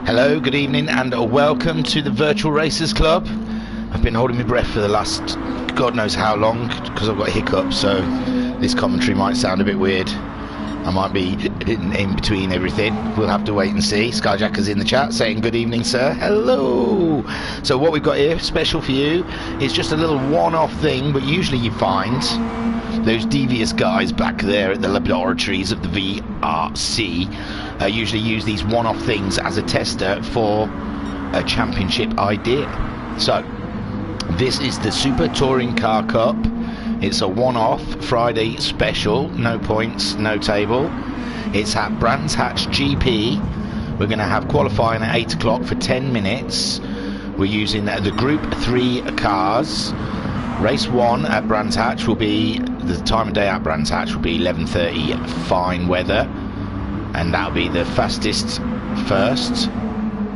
Hello, good evening and welcome to the Virtual Racers Club. I've been holding my breath for the last God knows how long because I've got a hiccup, so this commentary might sound a bit weird. I might be in between everything. We'll have to wait and see. Skyjacker's in the chat saying good evening, sir. Hello. So what we've got here, special for you, is just a little one-off thing, but usually you find those devious guys back there at the laboratories of the VRC usually use these one-off things as a tester for a championship idea. So this is the Super Touring Car Cup. It's a one-off Friday special, no points, no table. It's at Brands Hatch GP. We're going to have qualifying at 8 o'clock for 10 minutes. We're using the Group 3 cars. Race 1 at Brands Hatch will be, the time of day at Brands Hatch will be 11:30 fine weather. And that'll be the fastest first,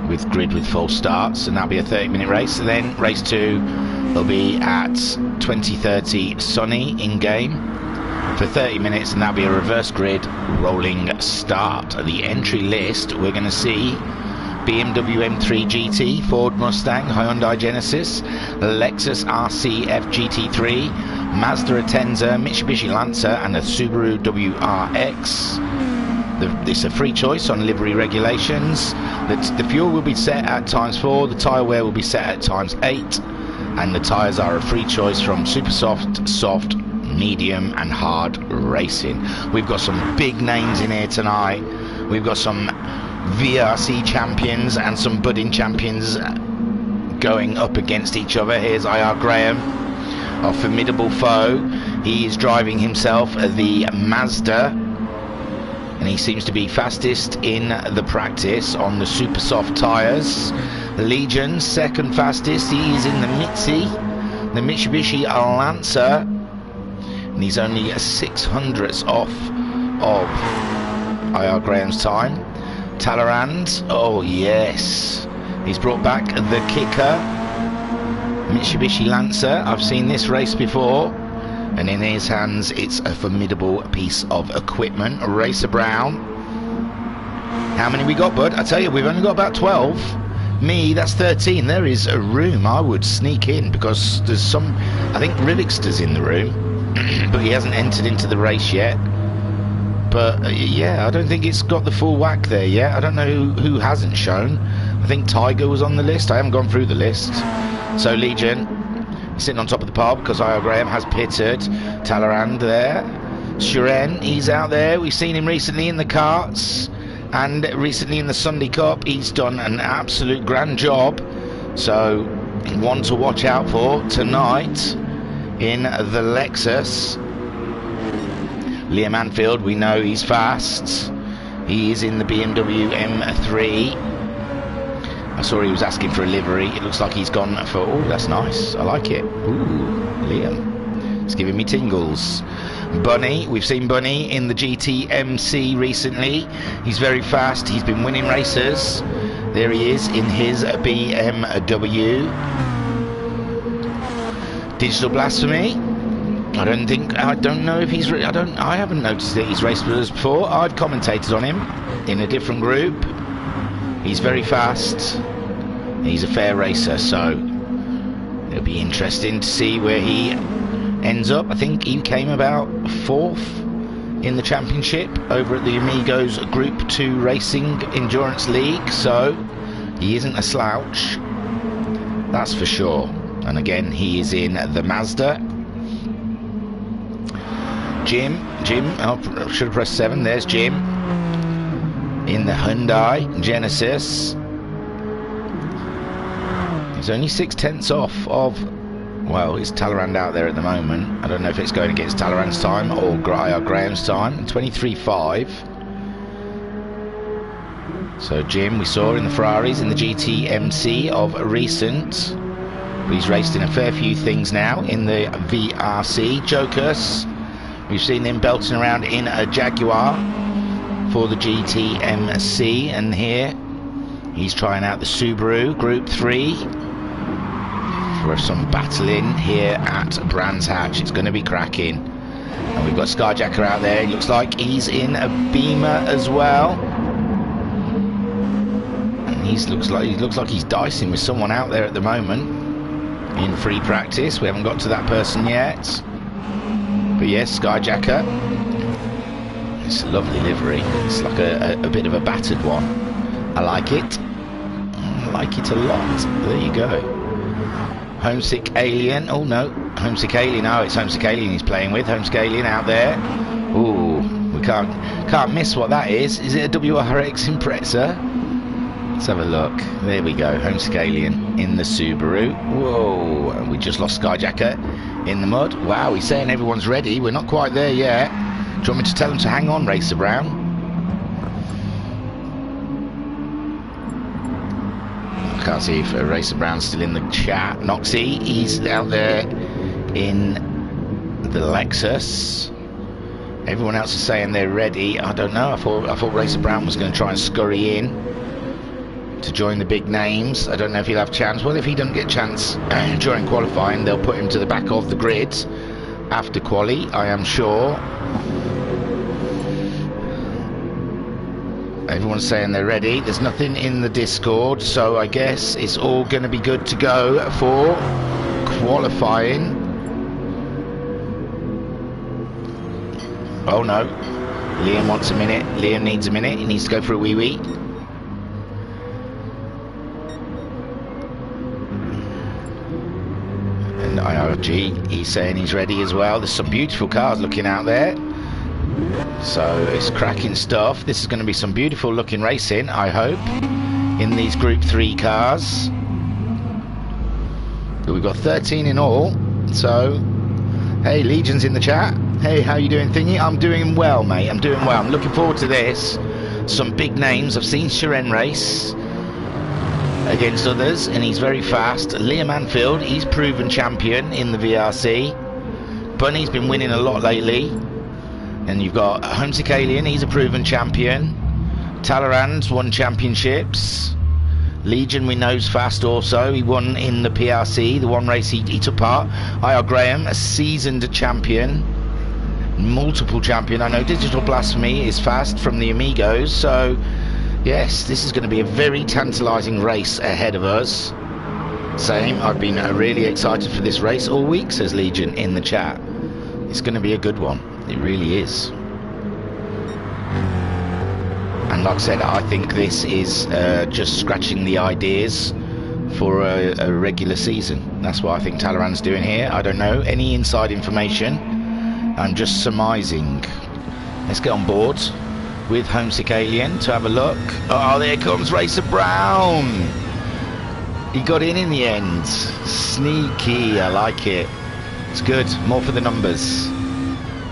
with grid with full starts, and that'll be a 30-minute race. And then race 2 will be at 20:30 sunny in game for 30 minutes, and that'll be a reverse grid rolling start. At the entry list, we're going to see BMW M3 GT, Ford Mustang, Hyundai Genesis, Lexus RCF GT3, Mazda Atenza, Mitsubishi Lancer, and a Subaru WRX. It's a free choice on livery regulations. The fuel will be set at ×4, the tyre wear will be set at ×8, and the tyres are a free choice from super soft, soft, medium and hard racing. We've got some big names in here tonight. We've got some VRC champions and some budding champions going up against each other. Here's IR Graham, our formidable foe. He is driving himself the Mazda, and he seems to be fastest in the practice on the super soft tyres. Legion, second fastest. He is in the Mitsubishi Lancer, and he's only 600ths off of IR Graham's time. Talleyrand, oh yes, he's brought back the kicker. Mitsubishi Lancer, I've seen this race before, and in his hands it's a formidable piece of equipment. Racer Brown, how many we got, bud? I tell you, we've only got about 12. Me, that's 13. There is a room. I would sneak in because there's some, I think Rivixter's in the room but he hasn't entered into the race yet. But yeah, I don't think it's got the full whack there yet. I don't know who hasn't shown. I think Tiger was on the list. I haven't gone through the list. So Legion sitting on top of the pile because IR Graham has pitted. Talleyrand there. Shuren, he's out there. We've seen him recently in the karts and recently in the Sunday Cup. He's done an absolute grand job. So one to watch out for tonight in the Lexus. Liam Anfield, we know he's fast. He is in the BMW M3. I saw he was asking for a livery. It looks like he's gone for, oh, that's nice. I like it. Ooh, Liam. It's giving me tingles. Bunny, we've seen Bunny in the GTMC recently. He's very fast. He's been winning races. There he is in his BMW. Digital Blasphemy. I don't know if he's, I haven't noticed that he's raced with us before. I've commentated on him in a different group. He's very fast. He's a fair racer, so it'll be interesting to see where he ends up. I think he came about 4th in the championship over at the Amigos Group 2 Racing Endurance League, so he isn't a slouch, that's for sure. And again, he is in the Mazda. Jim, oh, I should have pressed 7. There's Jim in the Hyundai Genesis. He's only 6/10 off of, well, it's Talleyrand out there at the moment. I don't know if it's going against Talleyrand's time or IR Graham's time. 23.5. So Jim, we saw in the Ferraris in the GTMC of recent. He's raced in a fair few things now in the VRC. Jokers, we've seen him belting around in a Jaguar for the GTMC, and here he's trying out the Subaru Group 3 for some battling here at Brands Hatch. It's going to be cracking. And we've got Skyjacker out there. It looks like he's in a Beamer as well. And He looks like he's dicing with someone out there at the moment in free practice. We haven't got to that person yet. But yes, Skyjacker. It's a lovely livery. It's like a bit of a battered one. I like it. I like it a lot. There you go. Homesick Alien. Oh no, Homesick Alien. Oh, it's Homesick Alien he's playing with. Homesick Alien out there. Ooh, we can't miss what that is. Is it a WRX Impreza? Let's have a look. There we go. Homesick Alien in the Subaru. Whoa, and we just lost Skyjacker in the mud. Wow, he's saying everyone's ready. We're not quite there yet. Do you want me to tell him to hang on, Racer Brown? I can't see if Racer Brown's still in the chat. Noxie, he's out there in the Lexus. Everyone else is saying they're ready. I don't know. I thought Racer Brown was going to try and scurry in to join the big names. I don't know if he'll have a chance. Well, if he doesn't get a chance during qualifying, they'll put him to the back of the grid after quali, I am sure. Everyone's saying they're ready. There's nothing in the Discord, so I guess it's all going to be good to go for qualifying. Oh no, Liam wants a minute. Liam needs a minute. He needs to go for a wee-wee. And IRG, he's saying he's ready as well. There's some beautiful cars looking out there. So it's cracking stuff. This is going to be some beautiful looking racing, I hope, in these Group 3 cars. But we've got 13 in all. So, hey, Legion's in the chat. Hey, how you doing, Thingy? I'm doing well, mate. I'm doing well. I'm looking forward to this. Some big names. I've seen Shiren race against others, and he's very fast. Liam Anfield, he's proven champion in the VRC. Bunny's been winning a lot lately. And you've got Homesick Alien, he's a proven champion. Talleyrand's won championships. Legion, we know's fast also. He won in the PRC, the one race he took part. IR Graham, a seasoned champion. Multiple champion. I know Digital Blasphemy is fast from the Amigos. So, yes, this is going to be a very tantalising race ahead of us. Same, I've been really excited for this race all week, says Legion in the chat. It's going to be a good one. It really is. And like I said, I think this is just scratching the ideas for a regular season. That's what I think Talleyrand's doing here. I don't know any inside information. I'm just surmising. Let's get on board with Homesick Alien to have a look. Oh, there comes Racer Brown. He got in the end. Sneaky, I like it. It's good, more for the numbers.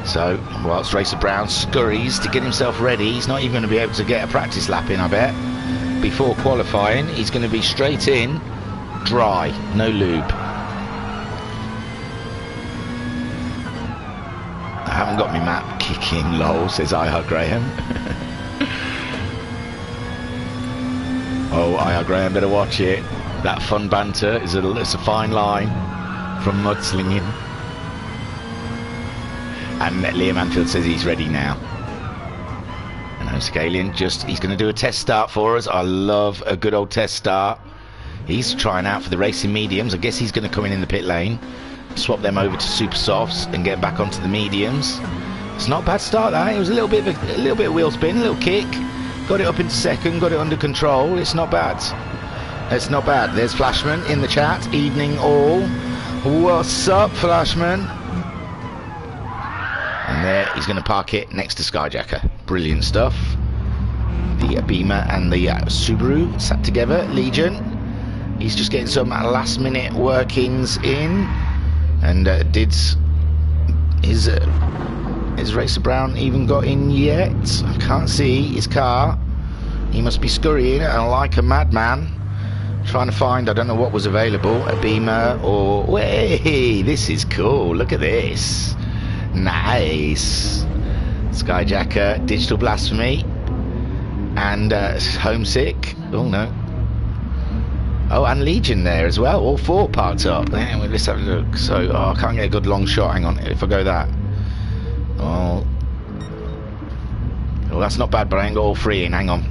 So, whilst Racer Brown scurries to get himself ready, he's not even going to be able to get a practice lap in, I bet. Before qualifying, he's going to be straight in, dry, no lube. I haven't got my map kicking, lol, says IR Graham. Oh, IR Graham, better watch it. That fun banter is it's a fine line from mudslinging. And Liam Anfield says he's ready now. And Homesick Alien he's going to do a test start for us. I love a good old test start. He's trying out for the racing mediums. I guess he's going to come in the pit lane, swap them over to super softs and get back onto the mediums. It's not a bad start, that. It was a little bit of wheel spin, a little kick. Got it up into second, got it under control. It's not bad. It's not bad. There's Flashman in the chat. Evening all. What's up, Flashman? And there, he's going to park it next to Skyjacker. Brilliant stuff. The Beamer and the Subaru sat together. Legion. He's just getting some last minute workings in. And did his Racer Brown even got in yet? I can't see his car. He must be scurrying like a madman. Trying to find, I don't know what was available, a Beamer or... Hey, this is cool. Look at this. Nice. Skyjacker, Digital Blasphemy, and Homesick. Oh no. Oh, and Legion there as well. All four parked up. Let's have a look. So, I can't get a good long shot. Hang on, if I go that. Oh, that's not bad, but I ain't got all three in. Hang on.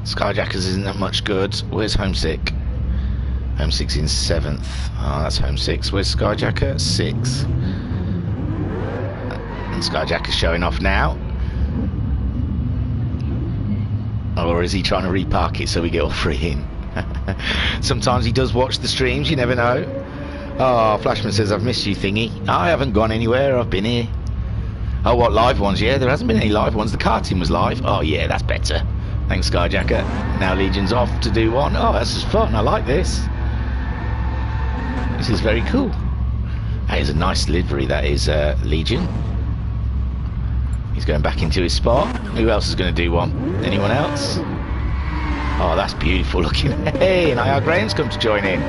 Skyjackers isn't that much good. Where's Homesick? Homesick's in 7th. Oh, that's Homesick. Where's Skyjacker? 6th. And Skyjacker's showing off now. Or is he trying to repark it so we get all three in? Sometimes he does watch the streams, you never know. Oh, Flashman says, I've missed you, thingy. I haven't gone anywhere, I've been here. Oh, what, live ones? Yeah, there hasn't been any live ones. The karting was live. Oh, yeah, that's better. Thanks, Skyjacker. Now Legion's off to do one. Oh, this is fun. I like this. This is very cool. That is a nice livery, that is, Legion. He's going back into his spot. Who else is going to do one? Anyone else? Oh, that's beautiful looking. Hey, and IR Graham's come to join in.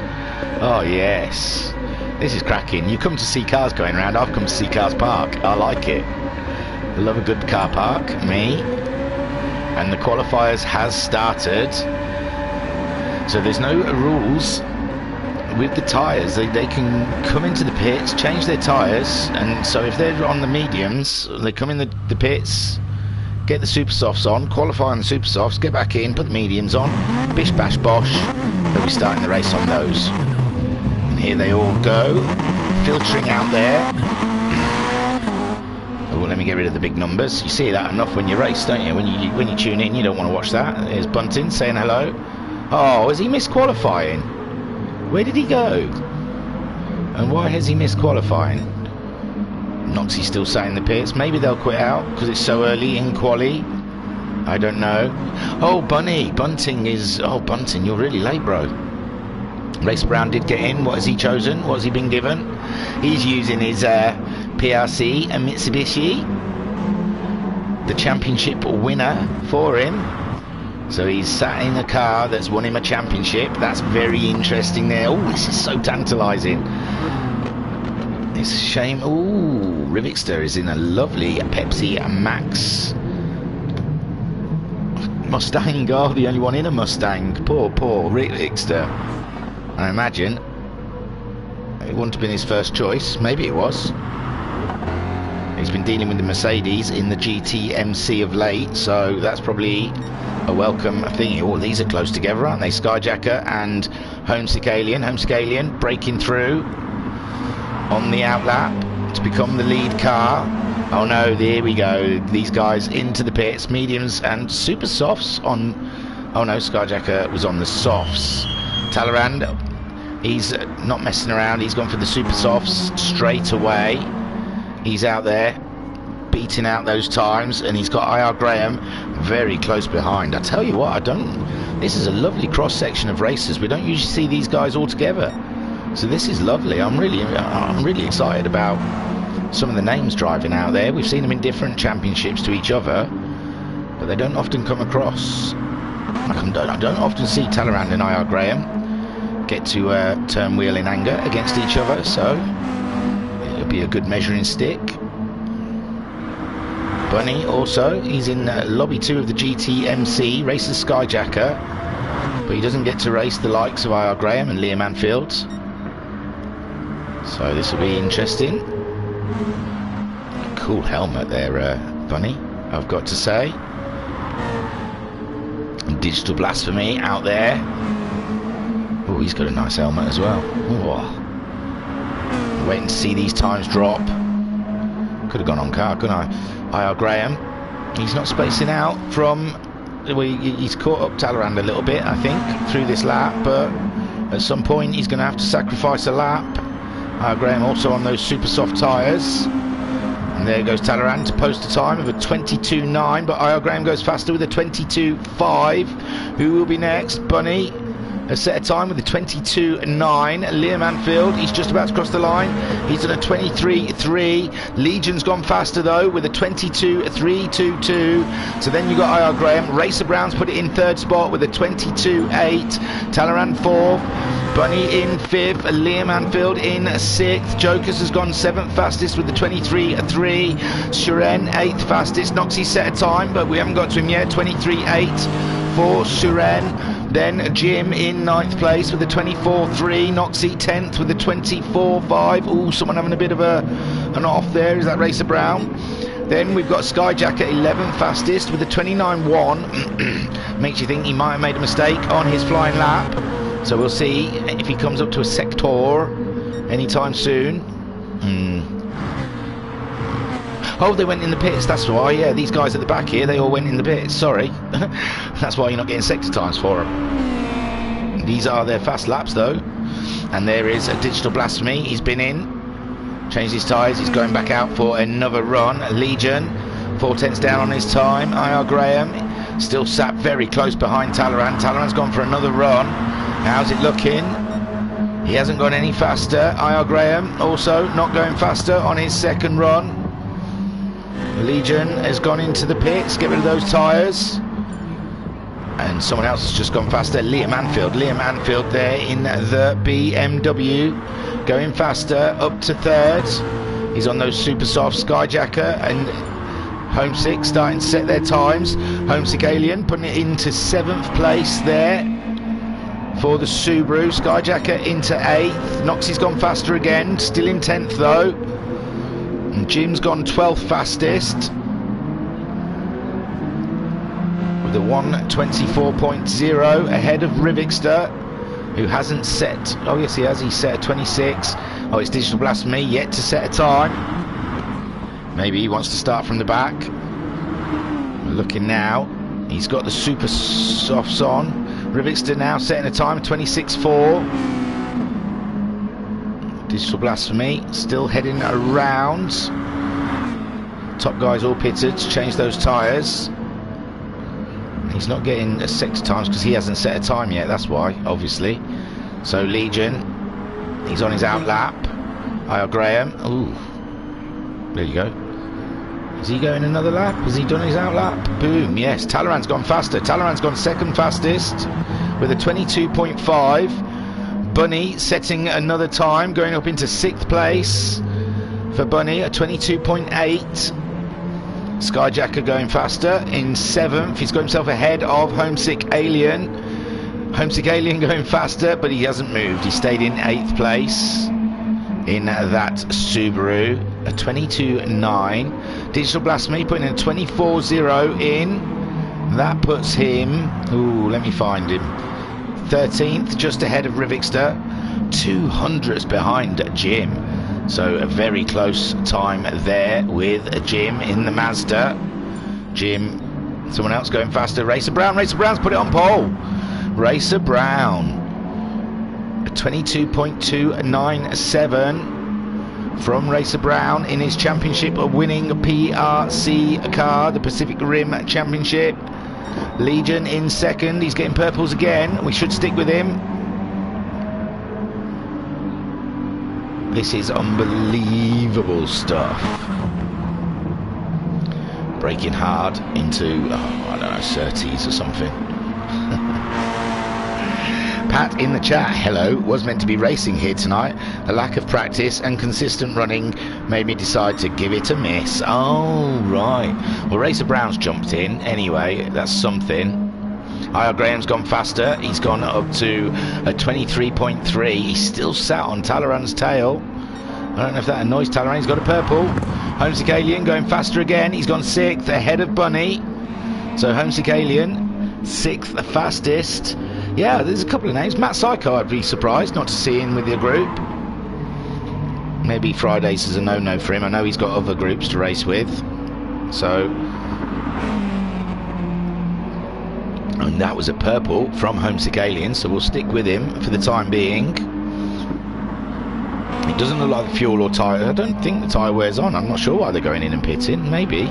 Oh, yes. This is cracking. You come to see cars going around. I've come to see cars park. I like it. I love a good car park. Me. And the qualifiers has started. So there's no rules with the tyres. They can come into the pits, change their tyres, and so if they're on the mediums, they come in the pits, get the super softs on, qualify on the super softs, get back in, put the mediums on, bish bash bosh, they'll be starting the race on those. And here they all go, filtering out there. Oh, let me get rid of the big numbers. You see that enough when you race, don't you? When you tune in, you don't want to watch that. There's Bunting saying hello. Oh, has he missed qualifying? Where did he go? And why has he missed qualifying? Noxie's still sat in the pits. Maybe they'll quit out because it's so early in quali. I don't know. Oh, Bunting is... Oh, Bunting, you're really late, bro. Race Brown did get in. What has he chosen? What has he been given? He's using his PRC and Mitsubishi. The championship winner for him. So he's sat in a car that's won him a championship. That's very interesting there. Oh, this is so tantalising. It's a shame. Oh, Rivixter is in a lovely Pepsi Max Mustang. Oh, the only one in a Mustang. Poor Rivixter. I imagine it wouldn't have been his first choice. Maybe it was. He's been dealing with the Mercedes in the GTMC of late, so that's probably a welcome thing. Oh, these are close together, aren't they? Skyjacker and Homesick Alien. Homesick Alien breaking through on the outlap to become the lead car. Oh no, there we go. These guys into the pits, mediums and super softs on... Oh no, Skyjacker was on the softs. Talleyrand, he's not messing around. He's gone for the super softs straight away. He's out there beating out those times, and he's got IR Graham very close behind. I tell you what, this is a lovely cross section of racers. We don't usually see these guys all together, so this is lovely. I'm really excited about some of the names driving out there. We've seen them in different championships to each other, but they don't often come across. I don't often see Talleyrand and IR Graham get to turn wheel in anger against each other, so it'll be a good measuring stick. Bunny also, he's in lobby 2 of the GTMC, races Skyjacker, but he doesn't get to race the likes of IR Graham and Liam Anfield. So this will be interesting. Cool helmet there, Bunny, I've got to say. Digital Blasphemy out there. Oh, he's got a nice helmet as well. Oh. Waiting to see these times drop. Could have gone on car, couldn't I? IR Graham, he's not spacing out from... Well, he's caught up Talleyrand a little bit, I think, through this lap, but at some point he's going to have to sacrifice a lap. IR Graham also on those super soft tyres. And there goes Talleyrand to post a time of a 22.9, but IR Graham goes faster with a 22.5. Who will be next? Bunny has set a time with a 22.9. Liam Anfield, he's just about to cross the line. He's on a 23.3. Legion's gone faster though with a 22.322. So then you got IR Graham. Racer Brown's put it in third spot with a 22.8. Talleyrand fourth. Bunny in fifth. Liam Anfield in sixth. Jokers has gone seventh fastest with the 23.3. Suren eighth fastest. Noxie set a time, but we haven't got to him yet. 23.8 for Suren. Then Jim in ninth place with a 24.3. Noxie 10th with a 24.5. Oh, someone having a bit of an off there. Is that Racer Brown? Then we've got Skyjacker 11 fastest with a 29.1. Makes you think he might have made a mistake on his flying lap. So we'll see if he comes up to a sector anytime soon. Oh, they went in the pits, that's why. Yeah, these guys at the back here, they all went in the pits. Sorry. That's why you're not getting sector times for them. These are their fast laps, though. And there is a Digital Blasphemy. He's been in, changed his tyres. He's going back out for another run. Legion, 4/10 down on his time. IR Graham, still sat very close behind Talleyrand. Talleyrand's gone for another run. How's it looking? He hasn't gone any faster. IR Graham also not going faster on his second run. Legion has gone into the pits, get rid of those tyres. And someone else has just gone faster. Liam Anfield there in the BMW, going faster, up to third. He's on those super soft Skyjacker, and Homesick starting to set their times. Homesick Alien putting it into 7th place there for the Subaru. Skyjacker into 8th. Noxie's gone faster again, still in 10th though. And Jim's gone 12th fastest with a 1:24.0 ahead of Rivixter, who hasn't set. Oh yes, he has. He set a 26. Oh, it's Digital Blasphemy yet to set a time. Maybe he wants to start from the back. We're looking now. He's got the super softs on. Rivixter now setting a time 26.4. Digital Blasphemy still heading around. Top guys all pitted to change those tyres. He's not getting a sector times because he hasn't set a time yet, that's why, obviously. So Legion, he's on his out lap. IR Graham, ooh, there you go. Is he going another lap? Has he done his out lap? Boom, yes, Talleyrand's gone faster. Talleyrand's gone second fastest with a 22.5. Bunny setting another time, going up into 6th place for Bunny, a 22.8. Skyjacker going faster in 7th. He's got himself ahead of Homesick Alien. Homesick Alien going faster, but he hasn't moved. He stayed in 8th place in that Subaru, a 22.9. Digital Blasphemy putting a 24.0 in. That puts him, ooh, let me find him, 13th, just ahead of Rivixter, 200s behind Jim. So a very close time there with Jim in the Mazda. Jim, someone else going faster. Racer Brown's put it on pole. Racer Brown, a 22.297 from Racer Brown in his championship winning PRC car, the Pacific Rim Championship. Legion in 2nd. He's getting purples again. We should stick with him. This is unbelievable stuff. Braking hard into, I don't know, Surtees or something. Pat in the chat, hello, was meant to be racing here tonight. A lack of practice and consistent running made me decide to give it a miss. Oh, right. Well, Racer Brown's jumped in anyway. That's something. IR Graham's gone faster. He's gone up to a 23.3. He's still sat on Talleyrand's tail. I don't know if that annoys Talleyrand. He's got a purple. Homesick Alien going faster again. He's gone 6th ahead of Bunny. So Homesick Alien, 6th fastest. Yeah, there's a couple of names. Matt Psycho, I'd be surprised not to see him with your group. Maybe Fridays is a no-no for him. I know he's got other groups to race with. So, and that was a purple from Homesick Alien, so we'll stick with him for the time being. It doesn't look like the fuel or tyre. I don't think the tyre wears on. I'm not sure why they're going in and pitting. Maybe.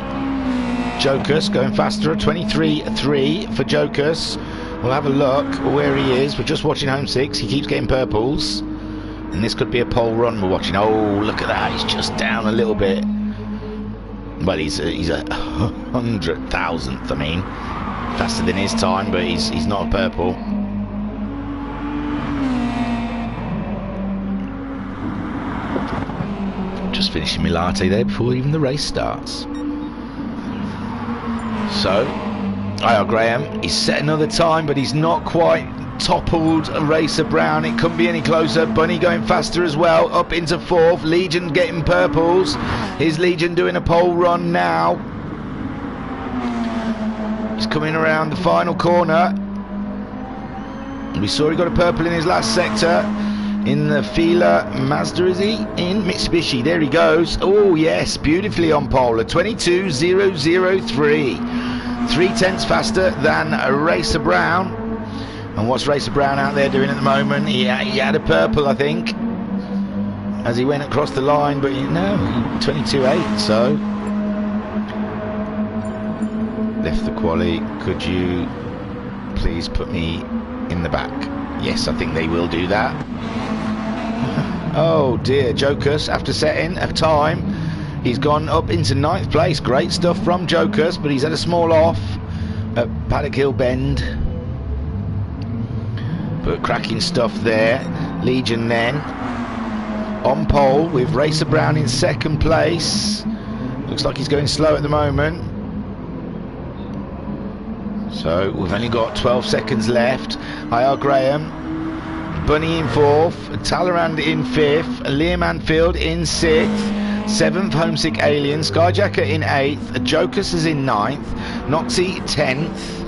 Jokus going faster at 23.3 for Jokus. We'll have a look where he is. We're just watching Homesick. He keeps getting purples. And this could be a pole run we're watching. Oh, look at that. He's just down a little bit. Well, he's a 100,000th, I mean. Faster than his time, but he's not a purple. Just finishing my latte there before even the race starts. So, IR Graham, he's set another time, but he's not quite toppled Racer Brown. It couldn't be any closer. Bunny going faster as well, up into 4th. Legion getting purples. Is Legion doing a pole run now? He's coming around the final corner. We saw he got a purple in his last sector. In the Fila Mazda, is he? In Mitsubishi, there he goes. Oh yes, beautifully on pole, a 22.003. 3/10 faster than Racer Brown. And what's Racer Brown out there doing at the moment? He had a purple, I think, as he went across the line, but no, 22.8, so. Left the quali, could you please put me in the back? Yes, I think they will do that. Oh dear, Jokus, after setting a time, he's gone up into 9th place. Great stuff from Jokus, but he's had a small off at Paddock Hill Bend. But cracking stuff there. Legion then on pole with Racer Brown in 2nd place. Looks like he's going slow at the moment. So we've only got 12 seconds left. IR Graham, Bunny in 4th, Talleyrand in 5th, Liam Anfield in 6th, 7th Homesick Alien, Skyjacker in 8th, Jokus is in 9th, Noxie 10th,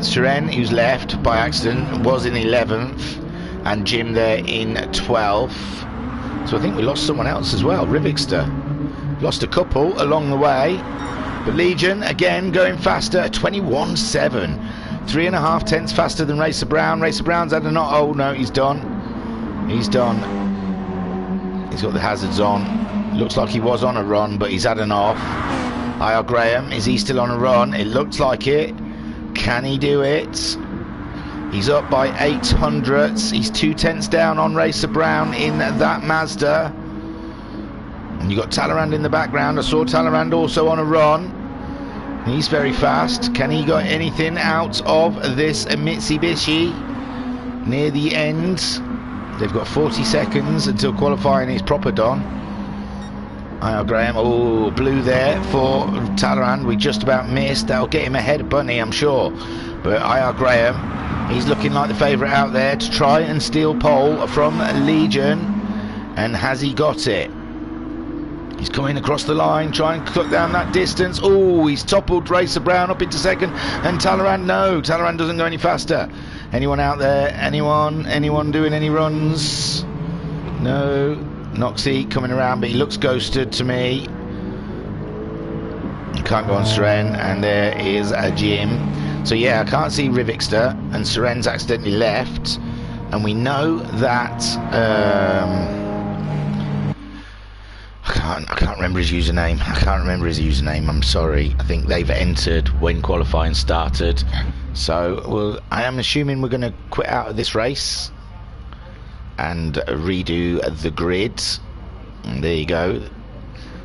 Seren, who's left by accident, was in 11th, and Jim there in 12th. So I think we lost someone else as well, Rivixter. Lost a couple along the way. But Legion, again, going faster, 21.7. 3.5 faster than Racer Brown. Racer Brown's had a not. Oh, no, he's done. He's done. He's got the hazards on. Looks like he was on a run, but he's had an off. IR Graham, is he still on a run? It looks like it. Can he do it? He's up by 0.08. He's 2/10 down on Racer Brown in that Mazda. And you got Talleyrand in the background. I saw Talleyrand also on a run. He's very fast. Can he got anything out of this Mitsubishi near the end? They've got 40 seconds until qualifying is proper done. IR Graham, oh, blue there for Talleyrand. We just about missed. That'll get him ahead of Bunny, I'm sure. But IR Graham, he's looking like the favourite out there to try and steal pole from Legion. And has he got it? He's coming across the line, trying to cut down that distance. Oh, he's toppled Racer Brown up into 2nd. And Talleyrand, no, Talleyrand doesn't go any faster. Anyone out there? Anyone doing any runs? No. Noxie coming around, but he looks ghosted to me. Can't go on Seren, and there is a Jim. So yeah, I can't see Rivixter, and Seren's accidentally left. And we know that I can't remember his username. I'm sorry. I think they've entered when qualifying started. So I am assuming we're going to quit out of this race and redo the grid. And there you go.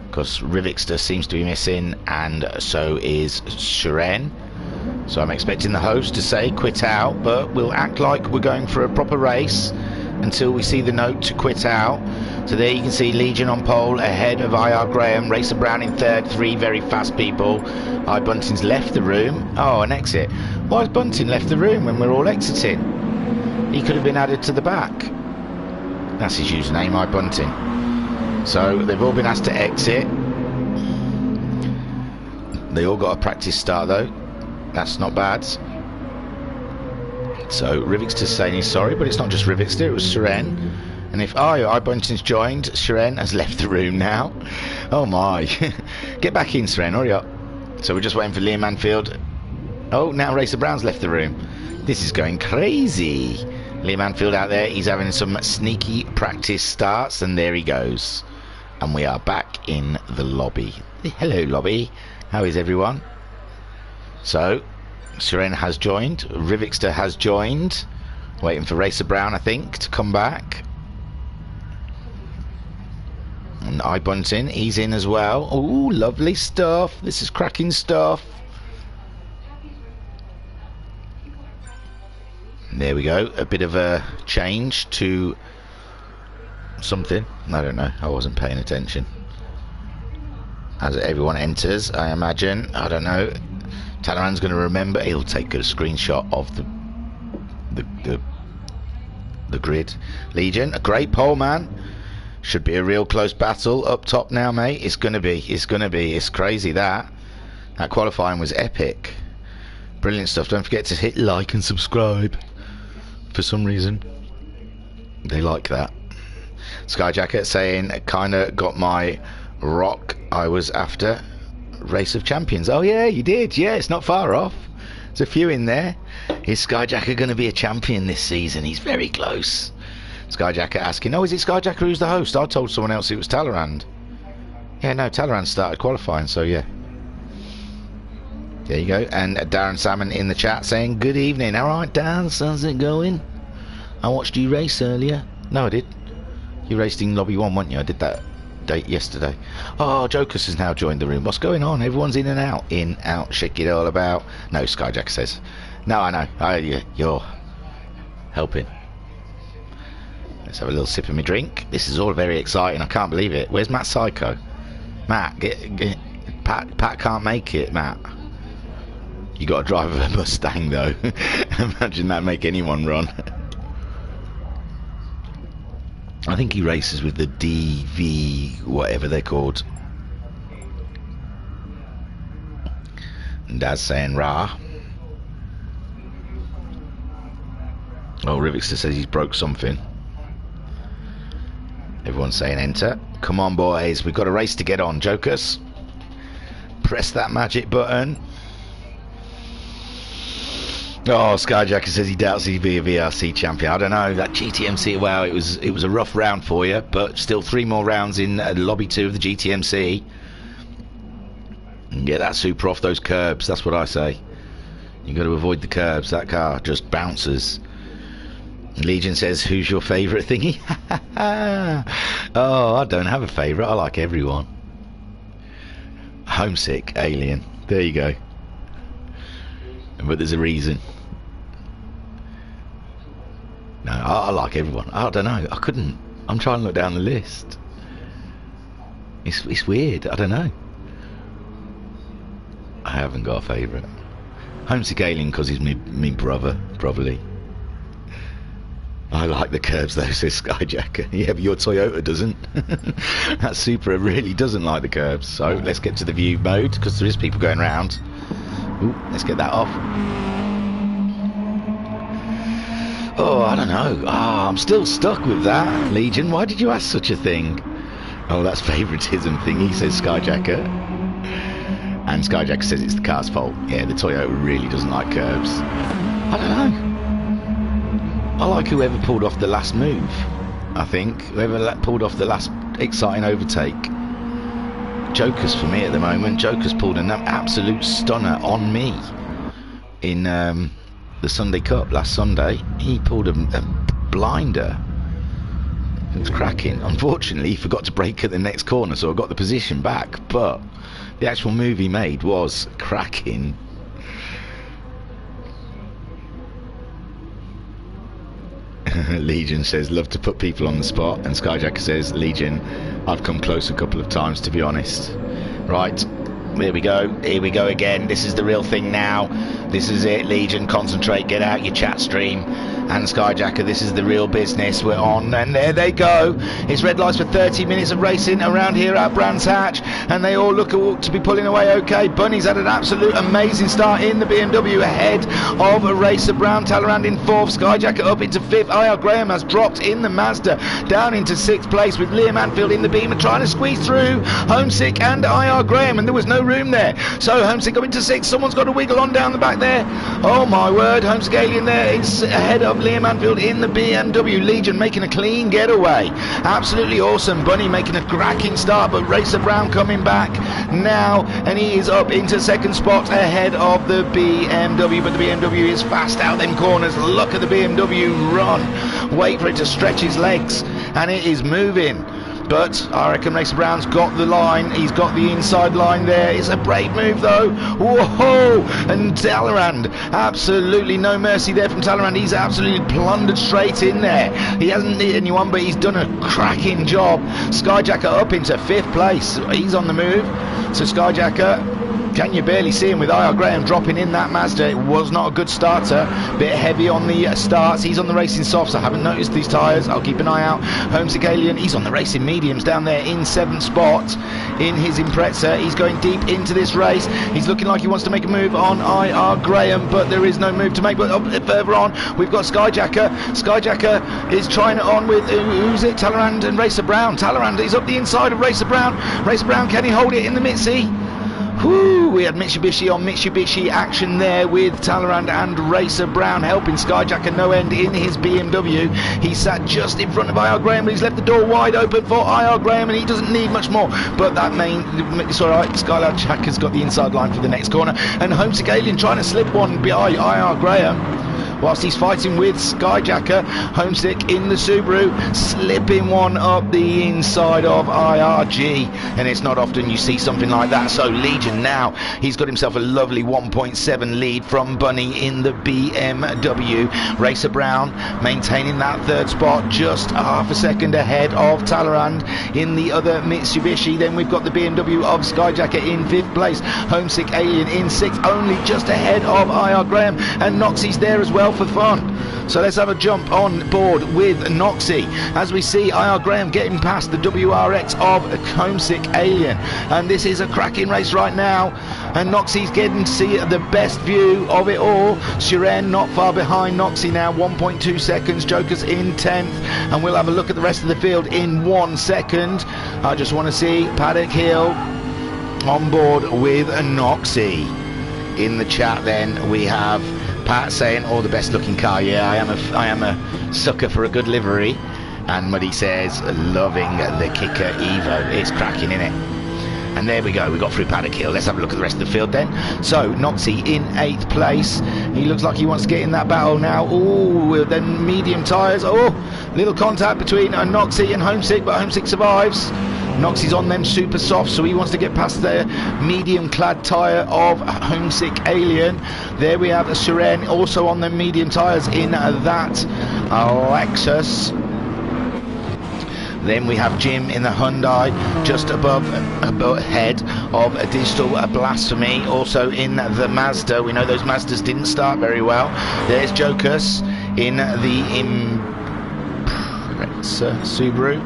Because Rivixter seems to be missing, and so is Seren. So I'm expecting the host to say quit out, but we'll act like we're going for a proper race until we see the note to quit out. So there you can see Legion on pole ahead of IR Graham, Racer Brown in 3rd, 3 very fast people. Bunting's left the room. Oh, an exit. Why has Bunting left the room when we're all exiting? He could have been added to the back. That's his username, Bunting. So they've all been asked to exit. They all got a practice start though. That's not bad. So Rivixter's saying he's sorry, but it's not just Rivixter, it was Seren. And if Bunting's joined, Seren has left the room now. Oh my. Get back in, Seren, hurry up. So we're just waiting for Liam Anfield. Oh, now Racer Brown's left the room. This is going crazy. Liam Anfield out there, he's having some sneaky practice starts, and there he goes. And we are back in the lobby. Hello, lobby. How is everyone? So, Seren has joined. Rivixter has joined. Waiting for Racer Brown, I think, to come back. And Bunting, he's in as well. Oh, lovely stuff. This is cracking stuff. There we go. A bit of a change to something. I don't know. I wasn't paying attention. As everyone enters, I imagine. I don't know. Talleyrand's going to remember. He'll take a screenshot of the grid. Legion, a great pole, man. Should be a real close battle up top now, mate. It's going to be. It's crazy that qualifying was epic. Brilliant stuff. Don't forget to hit like and subscribe. For some reason, they like that. Skyjacket saying, kinda got my rock I was after. Race of Champions. Oh yeah, you did. Yeah, it's not far off. There's a few in there. Is Skyjacker going to be a champion this season? He's very close. Skyjacker asking, oh, is it Skyjacker who's the host? I told someone else it was Talleyrand. Yeah, no, Talleyrand started qualifying, so yeah. There you go. And Darren Salmon in the chat saying, good evening. Alright, Dan, how's it going? I watched you race earlier. No, I did. You raced in Lobby 1, weren't you? I did that date yesterday. Oh, Jokers has now joined the room. What's going on? Everyone's in and out. In, out, shake it all about. No, Skyjack says. No, I know. You're helping. Let's have a little sip of my drink. This is all very exciting. I can't believe it. Where's Matt Psycho? Matt, Pat can't make it, Matt. You got to drive a Mustang though. Imagine that make anyone run. I think he races with the DV, whatever they're called. And Dad's saying rah. Oh, Rivixter says he's broke something. Everyone's saying enter. Come on, boys, we've got a race to get on. Jokers, press that magic button. Oh, Skyjacker says he doubts he'd be a VRC champion. I don't know. That GTMC, wow, it was a rough round for you, but still 3 more rounds in lobby 2 of the GTMC. And get that super off those curbs. That's what I say. You got to avoid the curbs. That car just bounces. Legion says, who's your favourite thingy? Oh, I don't have a favourite. I like everyone. Homesick alien. There you go. But there's a reason. No, I like everyone. I don't know. I couldn't. I'm trying to look down the list. It's weird. I don't know. I haven't got a favourite. Homesick alien because he's me brother, probably. I like the curbs though, says Skyjacker. Yeah, but your Toyota doesn't. That Supra really doesn't like the curbs. So let's get to the view mode because there is people going around. Ooh, let's get that off. Oh, I don't know. I'm still stuck with that. Legion, why did you ask such a thing? Oh, that's favouritism thingy, says Skyjacker. And Skyjacker says it's the car's fault. Yeah, the Toyota really doesn't like curbs. I don't know. I like whoever pulled off the last move, I think. Whoever pulled off the last exciting overtake. Jokers for me at the moment. Jokers pulled an absolute stunner on me in the Sunday Cup last Sunday. He pulled a blinder. It was cracking. Unfortunately, he forgot to brake at the next corner, so I got the position back. But the actual move he made was cracking. Legion says, love to put people on the spot. And Skyjacker says, Legion, I've come close a couple of times, to be honest. Right, there we go. Here we go again. This is the real thing now. This is it, Legion. Concentrate, get out your chat stream. And Skyjacker, this is the real business. We're on, and there they go. It's red lights for 30 minutes of racing around here at Brands Hatch, and they all look to be pulling away okay. Bunny's had an absolute amazing start in the BMW ahead of a Racer Brown. Talleyrand in 4th, Skyjacker up into 5th. IR Graham has dropped in the Mazda down into 6th place with Liam Anfield in the Beamer trying to squeeze through Homesick and IR Graham, and there was no room there. So Homesick up into 6th. Someone's got to wiggle on down the back there. Oh my word, Homesick Alien there is ahead of Liam Anfield in the BMW. Legion making a clean getaway. Absolutely awesome. Bunny making a cracking start, but Racer Brown coming back now, and he is up into 2nd spot ahead of the BMW, but the BMW is fast out them corners. Look at the BMW run. Wait for it to stretch his legs, and it is moving. But I reckon Racer Brown's got the line. He's got the inside line there. It's a brave move though. Whoa! And Talleyrand, absolutely no mercy there from Talleyrand. He's absolutely plundered straight in there. He hasn't hit anyone, but he's done a cracking job. Skyjacker up into 5th place. He's on the move. So Skyjacker Can you barely see him with IR Graham dropping in that Mazda? It was not a good starter. Bit heavy on the starts. He's on the racing softs. I haven't noticed these tyres. I'll keep an eye out. Homesick Alien, he's on the racing mediums down there in 7th spot in his Impreza. He's going deep into this race. He's looking like he wants to make a move on IR Graham, but there is no move to make. But further on, we've got Skyjacker. Skyjacker is trying it on with, who's it? Talleyrand and Racer Brown. Talleyrand is up the inside of Racer Brown. Racer Brown, can he hold it in the Mitzi? Whoo, we had Mitsubishi on Mitsubishi action there with Talleyrand and Racer Brown helping Skyjacker no end in his BMW. He sat just in front of IR Graham, but he's left the door wide open for IR Graham, and he doesn't need much more. But that it's all right. Skyjacker's got the inside line for the next corner, and Homesick Alien trying to slip one behind IR Graham. Whilst he's fighting with Skyjacker, Homesick in the Subaru, slipping one up the inside of IRG, and it's not often you see something like that. So Legion now, he's got himself a lovely 1.7 lead from Bunny in the BMW. Racer Brown maintaining that 3rd spot, just half a second ahead of Talleyrand in the other Mitsubishi. Then we've got the BMW of Skyjacker in 5th place, Homesick Alien in 6th, only just ahead of IR Graham, and Noxie's there as well for fun. So let's have a jump on board with Noxie as we see IR Graham getting past the WRX of Homesick Alien, and this is a cracking race right now, and Noxie's getting to see the best view of it all. Shiren not far behind Noxie now, 1.2 seconds. Joker's in 10th, and we'll have a look at the rest of the field in 1 second. I just want to see Paddock Hill on board with Noxie. In the chat then we have Pat saying, "Oh, the best looking car." Yeah, I am a sucker for a good livery. And Muddy says, "Loving the Kicker Evo. It's cracking, isn't it?" And there we go, we got through Paddock Hill. Let's have a look at the rest of the field then. So Noxie in 8th place. He looks like he wants to get in that battle now. Oh, then medium tyres. Oh, little contact between Noxie and Homesick, but Homesick survives. Noxie's on them super soft, so he wants to get past the medium clad tyre of Homesick Alien. There we have a Siren also on the medium tyres in that Lexus. Then we have Jim in the Hyundai, just above head of a Digital Blasphemy, also in the Mazda. We know those Mazdas didn't start very well. There's Jokers in the Impreza Subaru.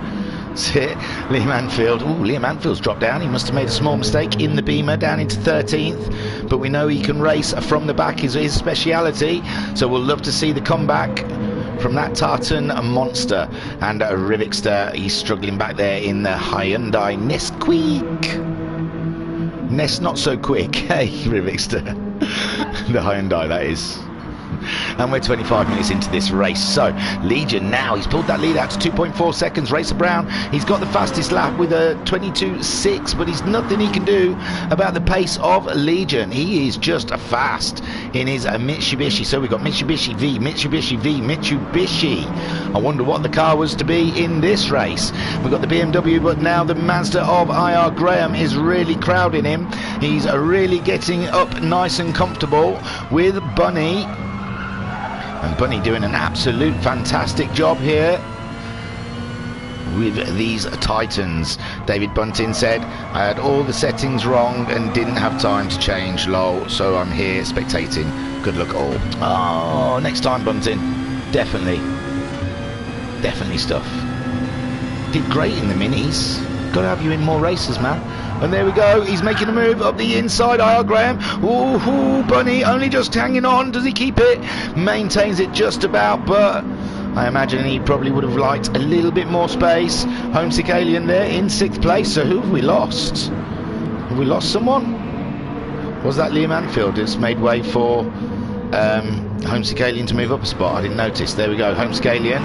Liam Anfield. Ooh, Liam Anfield's dropped down. He must have made a small mistake in the Beamer, down into 13th. But we know he can race from the back, is his speciality. So we'll love to see the comeback from that Tartan monster. And Rivixter, he's struggling back there in the Hyundai Nesquik. Nest not so quick, hey Rivixter. The Hyundai, that is. And we're 25 minutes into this race. So Legion now, he's pulled that lead out to 2.4 seconds. Racer Brown, he's got the fastest lap with a 22.6, but he's nothing he can do about the pace of Legion. He is just fast in his Mitsubishi. So we've got Mitsubishi V, Mitsubishi V, Mitsubishi. I wonder what the car was to be in this race. We've got the BMW, but now the Mazda of IR Graham is really crowding him. He's really getting up nice and comfortable with Bunny. And Bunny doing an absolute fantastic job here with these Titans. David Bunting said, "I had all the settings wrong and didn't have time to change, lol, so I'm here spectating. Good luck all." Oh, next time Bunting. Definitely stuff. Did great in the minis. Gotta have you in more races, man. And there we go, he's making a move up the inside, IR Graham. Ooh, Bunny only just hanging on. Does he keep it? Maintains it just about, but I imagine he probably would have liked a little bit more space. Homesick Alien there in 6th place. So who have we lost? Have we lost someone? Was that Liam Anfield? It's made way for Homesick Alien to move up a spot. I didn't notice. There we go, Homesick Alien.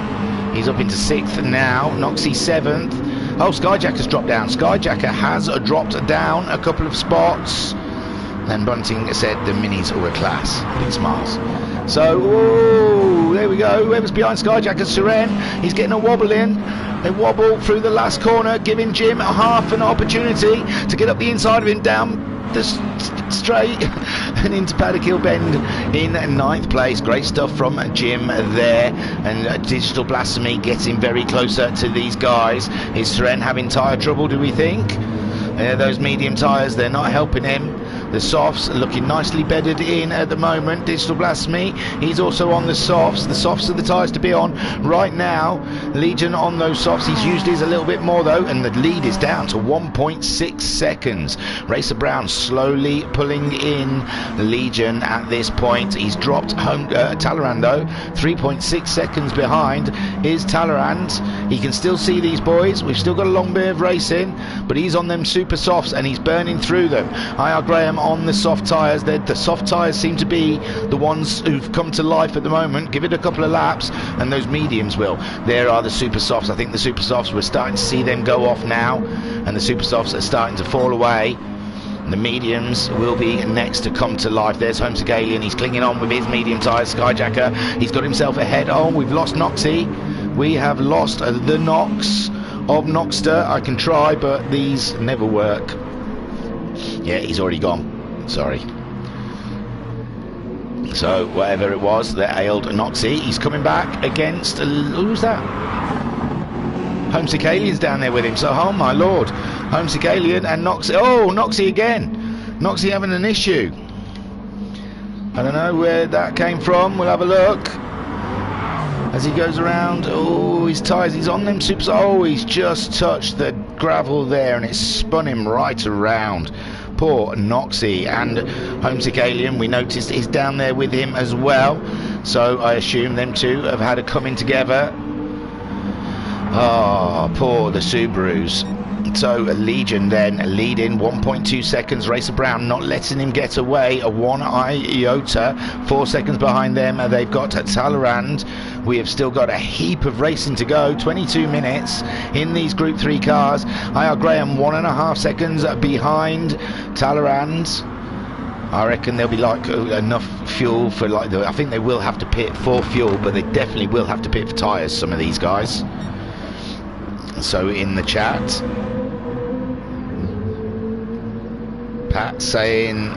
He's up into 6th now. Noxie 7th. Oh, Skyjacker's dropped down. Skyjacker has dropped down a couple of spots. And Bunting said the minis were class. Big smiles. So, ooh, there we go. Whoever's behind Skyjacker's Siren. He's getting a wobble in. They wobble through the last corner, giving Jim half an opportunity to get up the inside of him, down the straight and into Paddock Hill Bend in 9th place. Great stuff from Jim there, and Digital Blasphemy getting very closer to these guys. Is Siren having tyre trouble, do we think? Those medium tyres, they're not helping him. The softs looking nicely bedded in at the moment. Digital Blasphemy, he's also on the softs. The softs are the tyres to be on right now. Legion on those softs. He's used his a little bit more though, and the lead is down to 1.6 seconds. Racer Brown slowly pulling in Legion at this point. He's dropped home Talleyrand though. 3.6 seconds behind is Talleyrand. He can still see these boys. We've still got a long bit of racing, but he's on them super softs and he's burning through them. IR Graham on the soft tyres. The soft tyres seem to be the ones who've come to life at the moment. Give it a couple of laps and those mediums will. There are the super softs. I think the super softs, we're starting to see them go off now, and the super softs are starting to fall away. The mediums will be next to come to life. There's Holmes Galian. He's clinging on with his medium tyres. Skyjacker, he's got himself ahead. Oh, we've lost Noxie. We have lost the Nox of Noxter. I can try, but these never work. Yeah, he's already gone. Sorry. So, whatever it was that ailed Noxie, he's coming back against... who's that? Homesick Alien's down there with him, so oh my lord. Homesick Alien and Noxie. Oh, Noxie again. Noxie having an issue. I don't know where that came from. We'll have a look. As he goes around, oh, his tyres, he's on them super. Oh, he's just touched the gravel there and it's spun him right around. Poor Noxie. And Homesick Alien, we noticed, is down there with him as well. So I assume them two have had a coming together. Oh, poor the Subarus. So Legion then leading 1.2 seconds. Racer Brown not letting him get away a 1 iota. 4 seconds behind them. They've got Talleyrand. We have still got a heap of racing to go. 22 minutes in these Group 3 cars. IR Graham 1.5 seconds behind Talleyrand. I reckon there'll be like enough fuel for like I think they will have to pit for fuel, but they definitely will have to pit for tyres, some of these guys. So in the chat, Pat saying,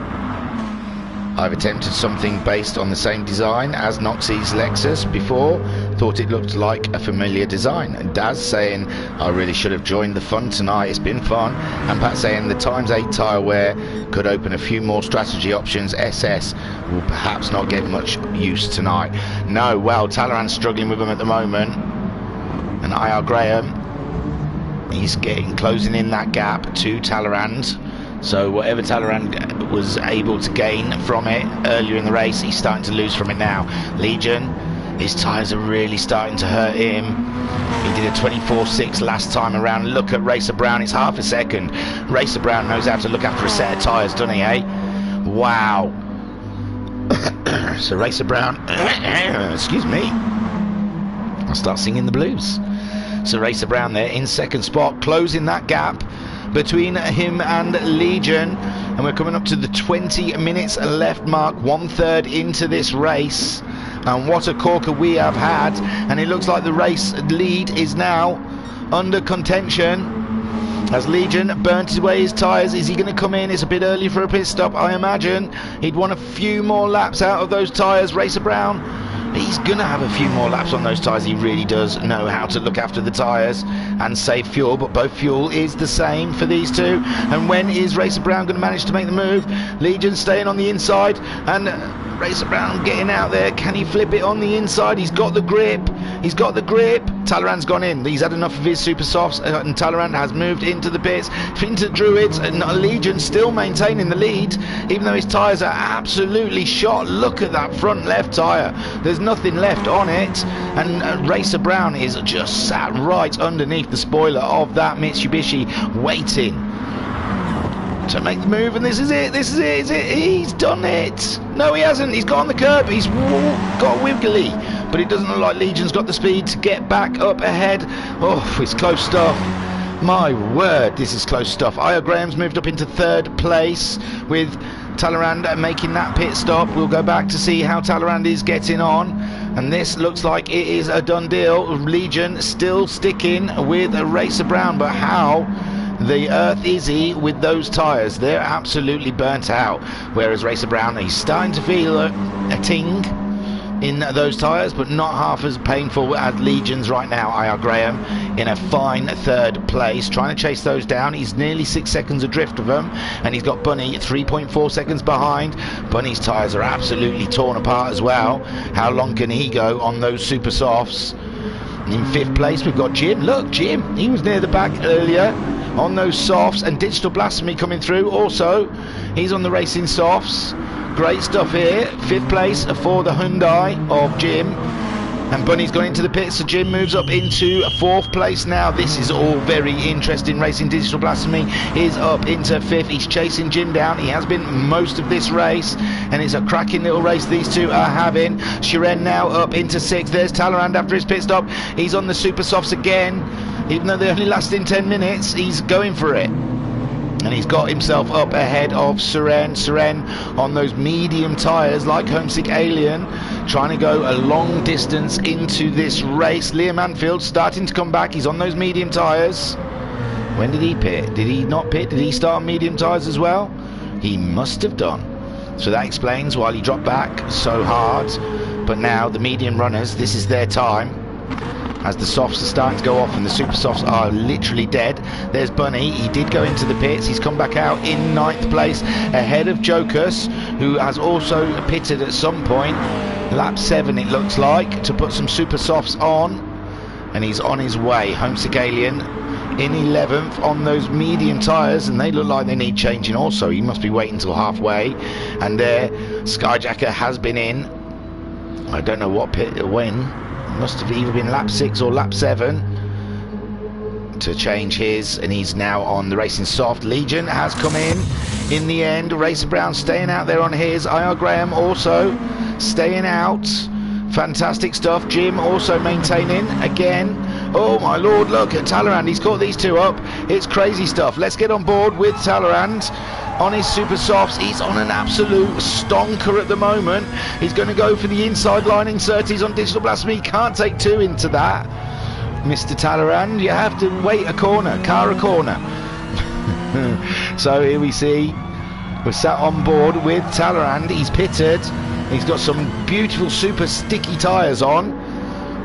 I've attempted something based on the same design as Noxie's Lexus before, thought it looked like a familiar design. And Daz saying, I really should have joined the fun tonight, it's been fun. And Pat saying the ×8 tyre wear could open a few more strategy options. SS will perhaps not get much use tonight. No, well, Talleyrand's struggling with them at the moment, and IR Graham, he's closing in that gap to Talleyrand. So whatever Talleyrand was able to gain from it earlier in the race, he's starting to lose from it now. Legion, his tyres are really starting to hurt him. He did a 24.6 last time around. Look at Racer Brown, it's half a second. Racer Brown knows how to look after a set of tyres, doesn't he, eh? Wow. So Racer Brown, excuse me, I'll start singing the blues. So Racer Brown there in second spot, closing that gap between him and Legion, and we're coming up to the 20 minutes left mark, 1/3 into this race, and what a corker we have had. And it looks like the race lead is now under contention as Legion burnt away his tyres. Is he going to come in? It's a bit early for a pit stop, I imagine. He'd want a few more laps out of those tyres. Racer Brown, he's gonna have a few more laps on those tyres. He really does know how to look after the tyres and save fuel, but both fuel is the same for these two. And when is Racer Brown going to manage to make the move? Legion staying on the inside, and Racer Brown getting out there. Can he flip it on the inside? He's got the grip. He's got the grip. Talleyrand's gone in. He's had enough of his super softs, and Talleyrand has moved into the pits, into Druids, and Legion still maintaining the lead, even though his tyres are absolutely shot. Look at that front left tyre. There's nothing left on it, and Racer Brown is just sat right underneath the spoiler of that Mitsubishi, waiting to make the move. And this is it. This is it. Is it? He's done it. No, he hasn't. He's got on the curb. He's got wiggly, but it doesn't look like Legion's got the speed to get back up ahead. Oh, it's close stuff. My word, this is close stuff. IR Graham's moved up into third place with Talleyrand making that pit stop. We'll go back to see how Talleyrand is getting on, and this looks like it is a done deal. Legion still sticking with Racer Brown, but how the earth is he with those tyres? They're absolutely burnt out, whereas Racer Brown, he's starting to feel a ting, in those tyres, but not half as painful as Legion's right now. IR Graham in a fine third place, trying to chase those down. He's nearly 6 seconds adrift of them, and he's got Bunny 3.4 seconds behind. Bunny's tyres are absolutely torn apart as well. How long can he go on those super softs? In 5th place we've got Jim. Look, Jim, he was near the back earlier on those softs, and Digital Blasphemy coming through also. He's on the racing softs. Great stuff here. 5th place for the Hyundai of Jim, and Bunny's gone into the pits, so Jim moves up into 4th place now. This is all very interesting racing. Digital Blasphemy is up into 5th. He's chasing Jim down. He has been most of this race, and it's a cracking little race these two are having. Shiren now up into 6th. There's Talleyrand after his pit stop. He's on the super softs again. Even though they only last in 10 minutes, he's going for it. And he's got himself up ahead of Suren. Suren on those medium tyres like Homesick Alien, trying to go a long distance into this race. Liam Anfield starting to come back. He's on those medium tyres. When did he pit? Did he not pit? Did he start on medium tyres as well? He must have done. So that explains why he dropped back so hard. But now the medium runners, this is their time, as the softs are starting to go off and the super softs are literally dead. There's Bunny. He did go into the pits. He's come back out in 9th place ahead of Jokus, who has also pitted at some point. Lap 7 it looks like, to put some super softs on, and he's on his way. Homesick Alien in 11th on those medium tyres, and they look like they need changing also. He must be waiting till halfway. And there Skyjacker has been in, I don't know what pit, when. Must have either been lap 6 or lap 7 to change his, and he's now on the racing soft. Legion has come in the end. Racer Brown staying out there on his. IR Graham also staying out. Fantastic stuff. Jim also maintaining again. Oh my lord, look at Talleyrand. He's caught these two up. It's crazy stuff. Let's get on board with Talleyrand on his super softs. He's on an absolute stonker at the moment. He's going to go for the inside line insert. He's on Digital Blasphemy. Can't take two into that, Mr. Talleyrand. You have to wait a corner, car a corner. So here we see we're sat on board with Talleyrand. He's pitted. He's got some beautiful super sticky tyres on.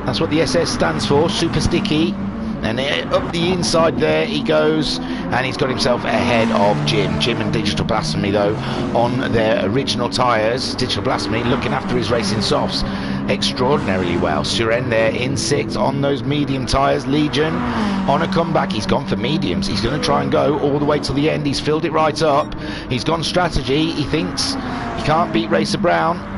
That's what the SS stands for, super sticky. And up the inside there he goes, and he's got himself ahead of Jim. Jim and Digital Blasphemy though on their original tyres. Digital Blasphemy looking after his racing softs extraordinarily well. Suren there in 6th on those medium tyres. Legion on a comeback. He's gone for mediums. He's going to try and go all the way to the end. He's filled it right up. He's gone strategy. He thinks he can't beat Racer Brown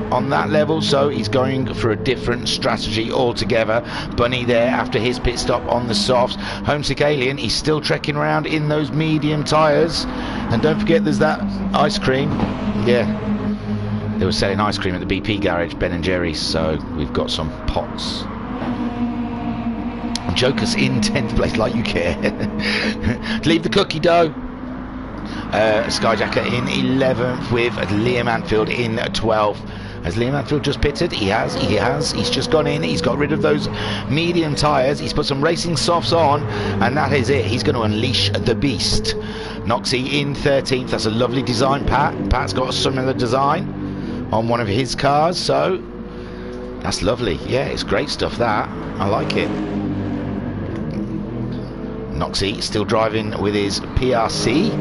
on that level, so he's going for a different strategy altogether. Bunny there after his pit stop on the softs. Homesick Alien, he's still trekking around in those medium tyres. And don't forget there's that ice cream. Yeah, they were selling ice cream at the BP garage, Ben & Jerry's, so we've got some pots. Joker's in 10th place, like you care. Leave the cookie dough. Skyjacker in 11th with Liam Anfield in 12th. Has Liam Anfield just pitted? He has. He's just gone in. He's got rid of those medium tyres. He's put some racing softs on, and that is it. He's going to unleash the beast. Noxie in 13th. That's a lovely design, Pat. Pat's got a similar design on one of his cars, so that's lovely. Yeah, it's great stuff, that. I like it. Noxie still driving with his PRC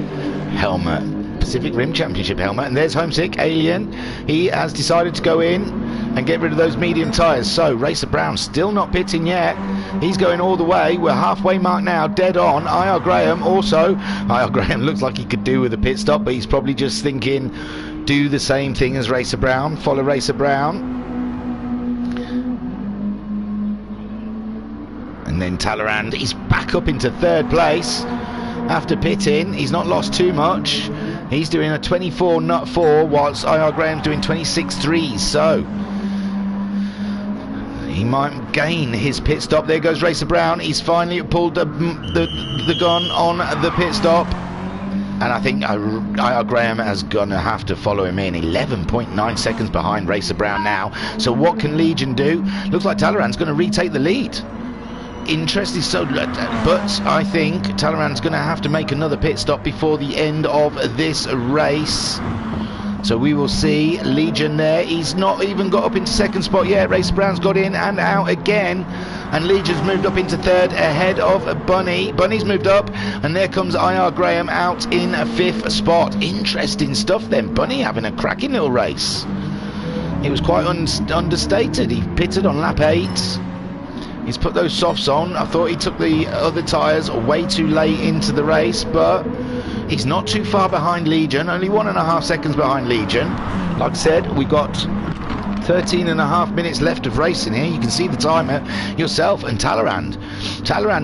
helmet, Pacific Rim Championship helmet. And there's Homesick Alien. He has decided to go in and get rid of those medium tyres. So Racer Brown still not pitting yet. He's going all the way. We're halfway mark now, dead on. IR Graham also. IR Graham looks like he could do with a pit stop, but he's probably just thinking, do the same thing as Racer Brown, follow Racer Brown. And then Talleyrand, he's back up into 3rd place after pitting. He's not lost too much. He's doing a 24.4 whilst IR Graham's doing 26.3, so he might gain his pit stop. There goes Racer Brown. He's finally pulled the gun on the pit stop, and I think IR Graham is going to have to follow him in. 11.9 seconds behind Racer Brown now. So what can Legion do? Looks like Talleyrand's going to retake the lead. Interesting, so, but I think Talleyrand's going to have to make another pit stop before the end of this race. So we will see Legion there. He's not even got up into second spot yet. Racer Brown's got in and out again. And Legion's moved up into third ahead of Bunny. Bunny's moved up. And there comes IR Graham out in a fifth spot. Interesting stuff then. Bunny having a cracking little race. It was quite understated. He pitted on lap 8. He's put those softs on. I thought he took the other tyres way too late into the race, but he's not too far behind Legion, only 1.5 seconds behind Legion. Like I said, we got 13.5 minutes left of racing here. You can see the timer yourself. And Talleyrand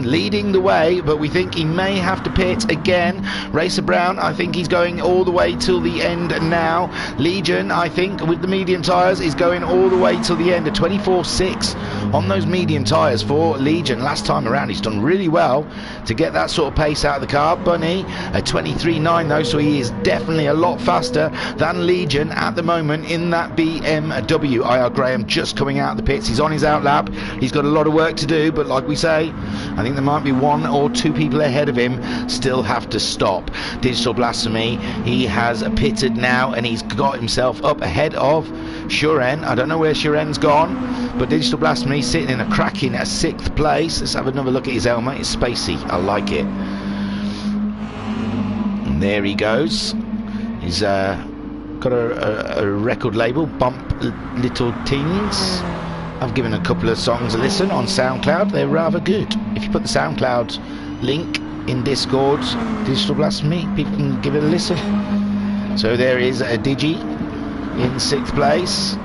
leading the way, but we think he may have to pit again. Racer Brown, I think he's going all the way till the end now. Legion, I think, with the medium tyres, is going all the way till the end. A 24.6 on those medium tyres for Legion. Last time around, he's done really well to get that sort of pace out of the car. Bunny, a 23.9 though, so he is definitely a lot faster than Legion at the moment in that BMW. IR Graham just coming out of the pits. He's on his out lap. He's got a lot of work to do, but like we say, I think there might be 1 or 2 people ahead of him still have to stop. Digital Blasphemy, he has pitted now and he's got himself up ahead of Shuren. I don't know where Shuren's gone, but Digital Blasphemy sitting in a cracking 6th place. Let's have another look at his helmet. It's spacey. I like it. And there he goes. He's got a record label, Bump Little Things. I've given a couple of songs a listen on SoundCloud. They're rather good. If you put the SoundCloud link in Discord, Digital Blasphemy, people can give it a listen. So there is a Digi in 6th place,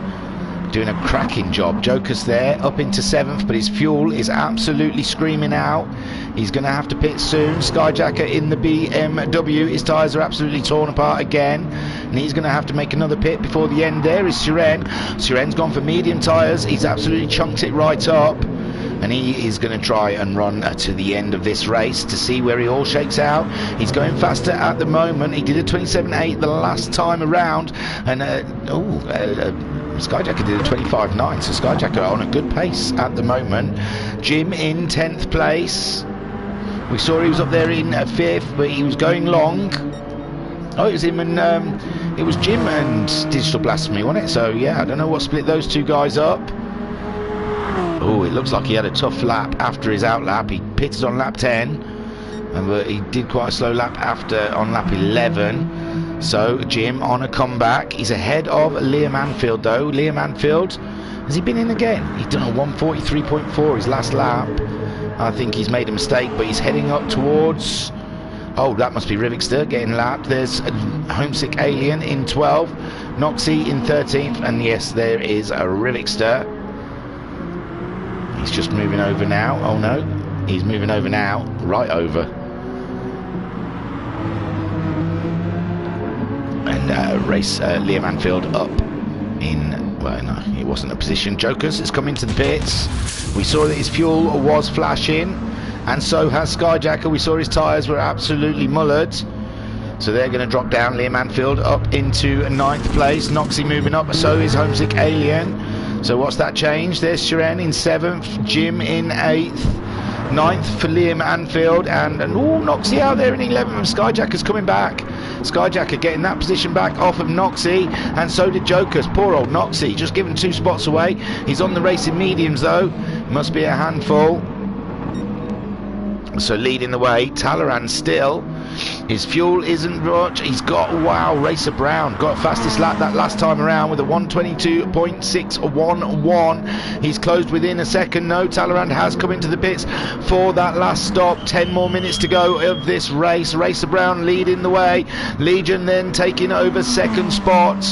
doing a cracking job. Joker's there, up into 7th, but his fuel is absolutely screaming out. He's going to have to pit soon. Skyjacker in the BMW. His tyres are absolutely torn apart again. And he's going to have to make another pit before the end. There is Shuren. Shuren's gone for medium tyres. He's absolutely chunked it right up. And he is going to try and run to the end of this race to see where he all shakes out. He's going faster at the moment. He did a 27.8 the last time around. And, Skyjacker did a 25.9. So Skyjacker on a good pace at the moment. Jim in 10th place. We saw he was up there in 5th, but he was going long. Oh, it was him and it was Jim and Digital Blasphemy, wasn't it? So yeah, I don't know what split those two guys up. Oh, it looks like he had a tough lap after his out lap. He pitted on lap 10, but he did quite a slow lap after on lap 11. So Jim on a comeback. He's ahead of Liam Anfield though. Liam Anfield, has he been in again? He's done a 1:43.4 his last lap. I think he's made a mistake, but he's heading up towards... Oh, that must be Rivixter getting lapped. There's a Homesick Alien in 12th, Noxie in 13th, and yes, there is a Rivixter. He's just moving over now. Oh no, he's moving over now, right over. And Liam Anfield up in, well no, it wasn't a position. Jokers has come into the pits. We saw that his fuel was flashing, and so has Skyjacker. We saw his tyres were absolutely mullered. So they're going to drop down. Liam Anfield up into 9th place. Noxie moving up, so is Homesick Alien. So what's that change? There's Shuren in 7th, Jim in 8th. 9th for Liam Anfield, and Noxie out there in 11th. Skyjacker's coming back. Skyjacker getting that position back off of Noxie, and so did Jokers. Poor old Noxie, just given 2 spots away. He's on the racing mediums though. Must be a handful. So leading the way, Talleyrand still. His fuel isn't much. He's got, wow, Racer Brown got fastest lap that last time around with a 1:22.611. He's closed within a second. No, Talleyrand has come into the pits for that last stop. 10 more minutes to go of this race. Racer Brown leading the way. Legion then taking over 2nd spot.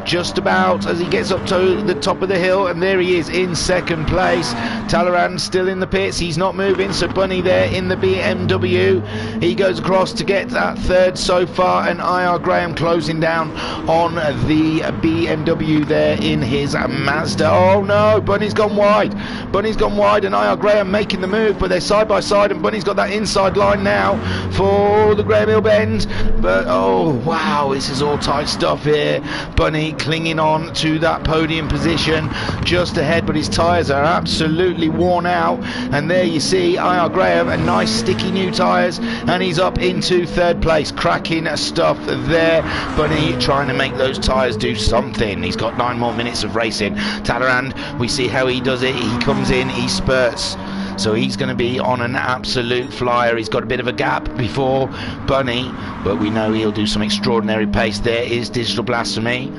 Just about as he gets up to the top of the hill, and there he is in 2nd place. Talleyrand still in the pits, he's not moving, so Bunny there in the BMW. He goes across to get that 3rd so far, and IR Graham closing down on the BMW there in his Mazda. Oh no, Bunny's gone wide. Bunny's gone wide, and IR Graham making the move, but they're side by side, and Bunny's got that inside line now for the Graham Hill bend. But oh wow, this is all tight stuff here. Bunny clinging on to that podium position just ahead, but his tyres are absolutely worn out. And there you see IR Graham, a nice sticky new tyres, and he's up into third place. Cracking stuff there. Bunny trying to make those tyres do something. He's got 9 more minutes of racing. Talleyrand, we see how he does it. He comes in, he spurts. So he's going to be on an absolute flyer. He's got a bit of a gap before Bunny, but we know he'll do some extraordinary pace. There is Digital Blasphemy.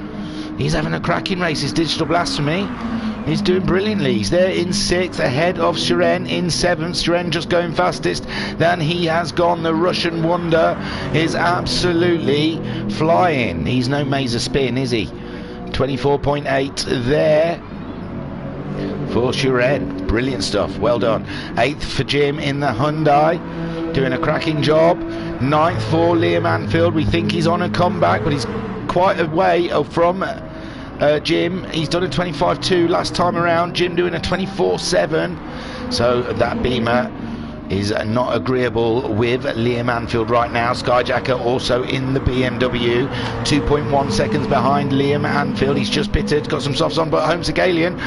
He's having a cracking race, is Digital Blasphemy. He's doing brilliantly. He's there in 6th, ahead of Shiren in 7th. Shiren just going fastest than he has gone. The Russian Wonder is absolutely flying. He's no Mazer Spin, is he? 24.8 there for Shiren. Brilliant stuff, well done. 8th for Jim in the Hyundai, doing a cracking job. 9th for Liam Anfield. We think he's on a comeback, but he's quite a way from Jim. He's done a 25.2 last time around. Jim doing a 24.7. So that Beamer is not agreeable with Liam Anfield right now. Skyjacker also in the BMW, 2.1 seconds behind Liam Anfield. He's just pitted, got some softs on, but Holmes Galian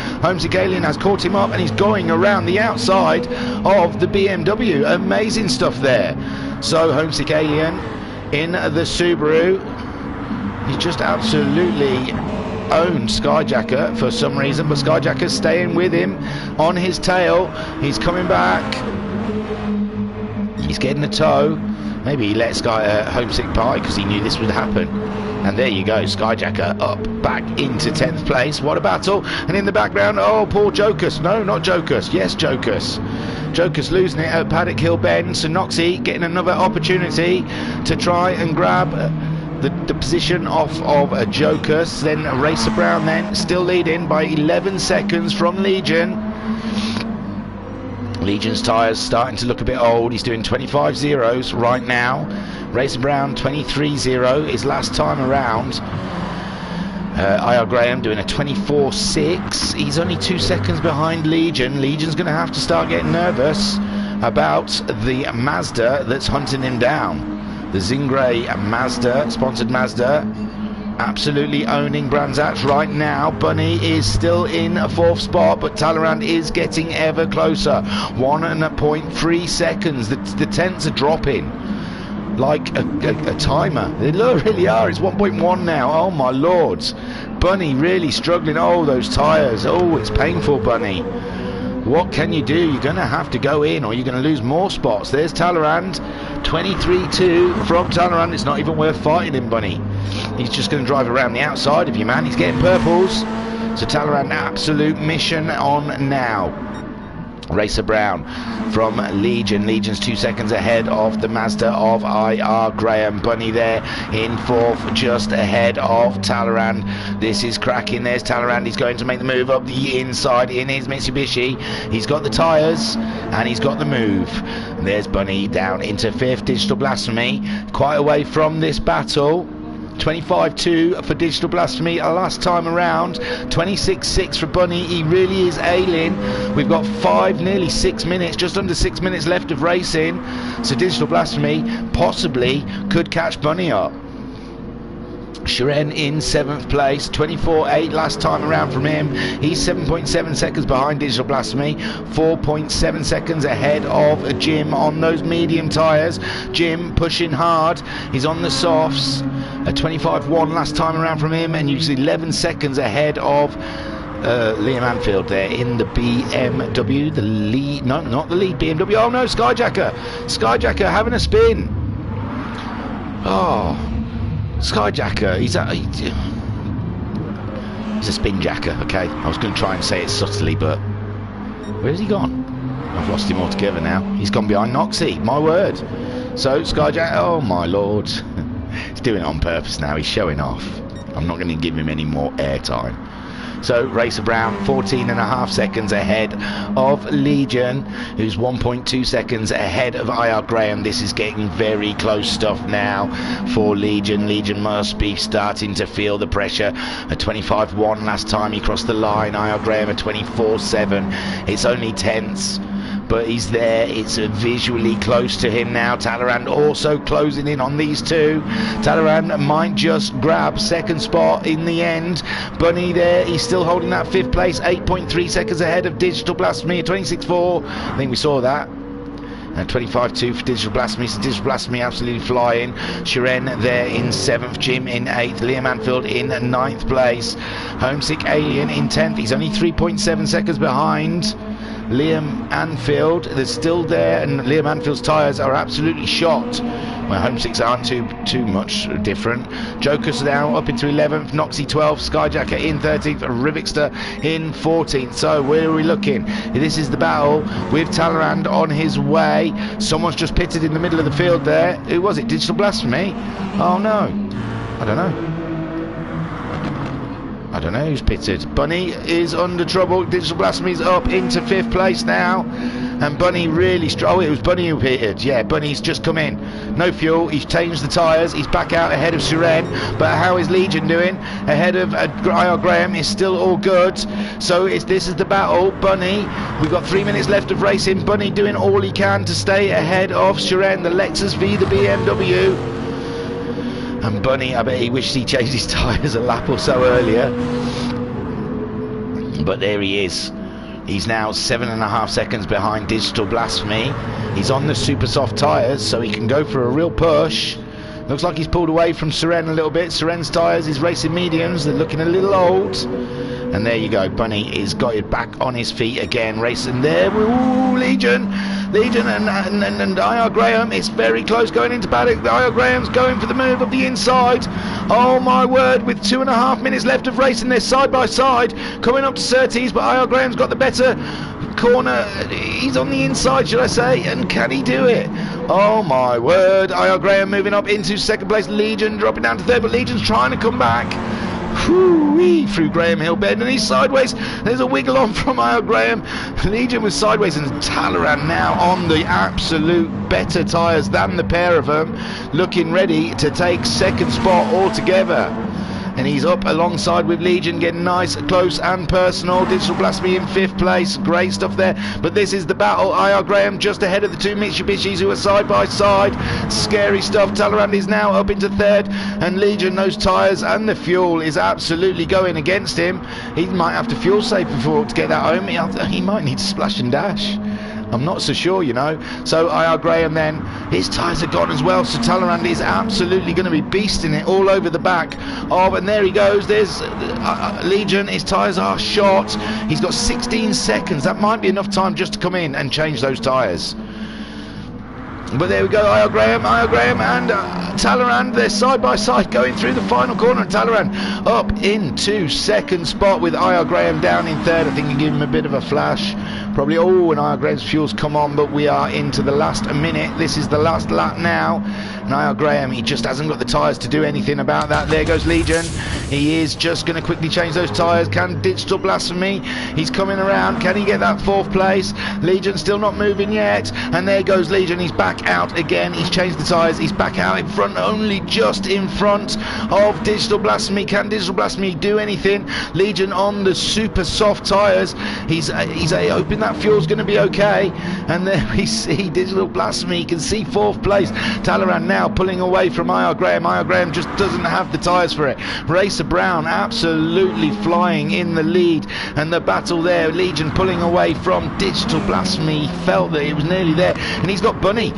has caught him up, and he's going around the outside of the BMW. Amazing stuff there. So Holmes Galian in the Subaru, he's just absolutely owned Skyjacker for some reason, but Skyjacker's staying with him on his tail. He's coming back. He's getting a tow. Maybe he let Homesick by because he knew this would happen. And there you go, Skyjacker up back into 10th place. What a battle. And in the background, oh, poor Jokus. No, not Jokus. Yes, Jokus. Jokus losing it at Paddock Hill Bend. So Noxie getting another opportunity to try and grab the position off of Jokus. Then Racer Brown then still leading by 11 seconds from Legion. Legion's tyres starting to look a bit old. He's doing 25.0s right now. Racer Brown 23.0 his last time around. IR Graham doing a 24.6. He's only 2 seconds behind Legion. Legion's going to have to start getting nervous about the Mazda that's hunting him down. The Zingray Mazda, sponsored Mazda, absolutely owning Brands Hatch right now. Bunny is still in a 4th spot, but Talleyrand is getting ever closer. 1.3 seconds. The tenths are dropping like a timer. They really are. It's 1.1 now. Oh my lords. Bunny really struggling. Oh, those tyres. Oh, it's painful, Bunny. What can you do? You're going to have to go in, or you're going to lose more spots. There's Talleyrand, 23.2 from Talleyrand. It's not even worth fighting him, Bunny. He's just going to drive around the outside of you, man. He's getting purples. So Talleyrand, absolute mission on now. Racer Brown from Legion. Legion's 2 seconds ahead of the Mazda of IR Graham. Bunny there in 4th, just ahead of Talleyrand. This is cracking. There's Talleyrand. He's going to make the move up the inside in his Mitsubishi. He's got the tyres and he's got the move. And there's Bunny down into 5th. Digital Blasphemy quite away from this battle. 25.2 for Digital Blasphemy last time around. 26.6 for Bunny. He really is ailing. We've got nearly 6 minutes, just under 6 minutes left of racing. So Digital Blasphemy possibly could catch Bunny up. Shiren in 7th place, 24.8 last time around from him. He's 7.7 seconds behind Digital Blasphemy, 4.7 seconds ahead of Jim on those medium tyres. Jim pushing hard, he's on the softs, a 25.1 last time around from him, and usually 11 seconds ahead of Liam Anfield there in the BMW, the lead, no, not the lead BMW, oh no, Skyjacker having a spin. Oh, Skyjacker, he's a spin jacker, okay? I was going to try and say it subtly, but where's he gone? I've lost him altogether now. He's gone behind Noxie, my word. So Skyjacker, oh my lord. He's doing it on purpose now, he's showing off. I'm not going to give him any more airtime. So Racer Brown 14.5 seconds ahead of Legion, who's 1.2 seconds ahead of IR Graham. This is getting very close stuff now for Legion. Legion must be starting to feel the pressure. A 25.1 last time he crossed the line. IR Graham a 24.7. It's only tenths, but he's there. It's visually close to him now. Talleyrand also closing in on these two. Talleyrand might just grab second spot in the end. Bunny there, he's still holding that 5th place, 8.3 seconds ahead of Digital Blasphemy, 26.4. I think we saw that. 25.2 for Digital Blasphemy, so Digital Blasphemy absolutely flying. Shiren there in 7th, Jim in 8th, Liam Anfield in 9th place, Homesick Alien in 10th. He's only 3.7 seconds behind Liam Anfield. They're still there, and Liam Anfield's tyres are absolutely shot. Well, Homesicks aren't too much different. Joker's now up into 11th, Noxie 12th, Skyjacker in 13th, Rivixter in 14th. So where are we looking? This is the battle with Talleyrand on his way. Someone's just pitted in the middle of the field there. Who was it? Digital Blasphemy? Oh no, I don't know. I don't know who's pitted. Bunny is under trouble. Digital Blasphemy's up into 5th place now. And Bunny really oh, it was Bunny who pitted. Yeah, Bunny's just come in. No fuel. He's changed the tyres. He's back out ahead of Siren. But how is Legion doing? Ahead of IR Graham is still all good. So this is the battle. Bunny, we've got 3 minutes left of racing. Bunny doing all he can to stay ahead of Siren, the Lexus v the BMW. And Bunny, I bet he wished he changed his tyres a lap or so earlier. But there he is. He's now 7.5 seconds behind Digital Blasphemy. He's on the super soft tyres, so he can go for a real push. Looks like he's pulled away from Siren a little bit. Siren's tyres, his racing mediums, they're looking a little old. And there you go, Bunny is got it back on his feet again, racing there. Ooh, Legion and IR Graham, it's very close going into paddock. IR Graham's going for the move of the inside. Oh my word, with 2.5 minutes left of racing, they're side by side, coming up to Surtees, but IR Graham's got the better corner. He's on the inside, should I say, and can he do it? Oh my word, IR Graham moving up into 2nd place, Legion dropping down to 3rd, but Legion's trying to come back. Through Graham Hill bend, and he's sideways. There's a wiggle on from IR Graham. Legion was sideways, and Talleyrand now on the absolute better tyres than the pair of them, looking ready to take 2nd spot altogether. And he's up alongside with Legion, getting nice, close and personal. Digital Blasphemy in 5th place, great stuff there. But this is the battle. IR Graham just ahead of the two Mitsubishis who are side by side. Scary stuff. Talleyrand is now up into 3rd, and Legion, those tyres and the fuel is absolutely going against him. He might have to fuel save before to get that home. He might need to splash and dash. I'm not so sure, you know. So IR Graham then, his tyres are gone as well, so Talleyrand is absolutely going to be beasting it all over the back of, and there he goes, there's Legion, his tyres are short. He's got 16 seconds, that might be enough time just to come in and change those tyres. But there we go, IR Graham and Talleyrand, they're side by side going through the final corner, and Talleyrand up into 2nd spot with IR Graham down in 3rd. I think he gave him a bit of a flash. Probably, oh, and IR Graham's fuel's come on, but we are into the last minute. This is the last lap now. And IR Graham, he just hasn't got the tyres to do anything about that. There goes Legion. He is just going to quickly change those tyres. Can Digital Blasphemy? He's coming around. Can he get that 4th place? Legion still not moving yet. And there goes Legion. He's back out again. He's changed the tyres. He's back out in front, only just in front of Digital Blasphemy. Can Digital Blasphemy do anything? Legion on the super soft tyres. He's hoping that fuel's going to be okay. And there we see Digital Blasphemy. You can see 4th place. Talleyrand now pulling away from IR Graham. IR Graham just doesn't have the tyres for it. Racer Brown absolutely flying in the lead, and the battle there, Legion pulling away from Digital Blasphemy. He felt that it was nearly there, and he's got Bunny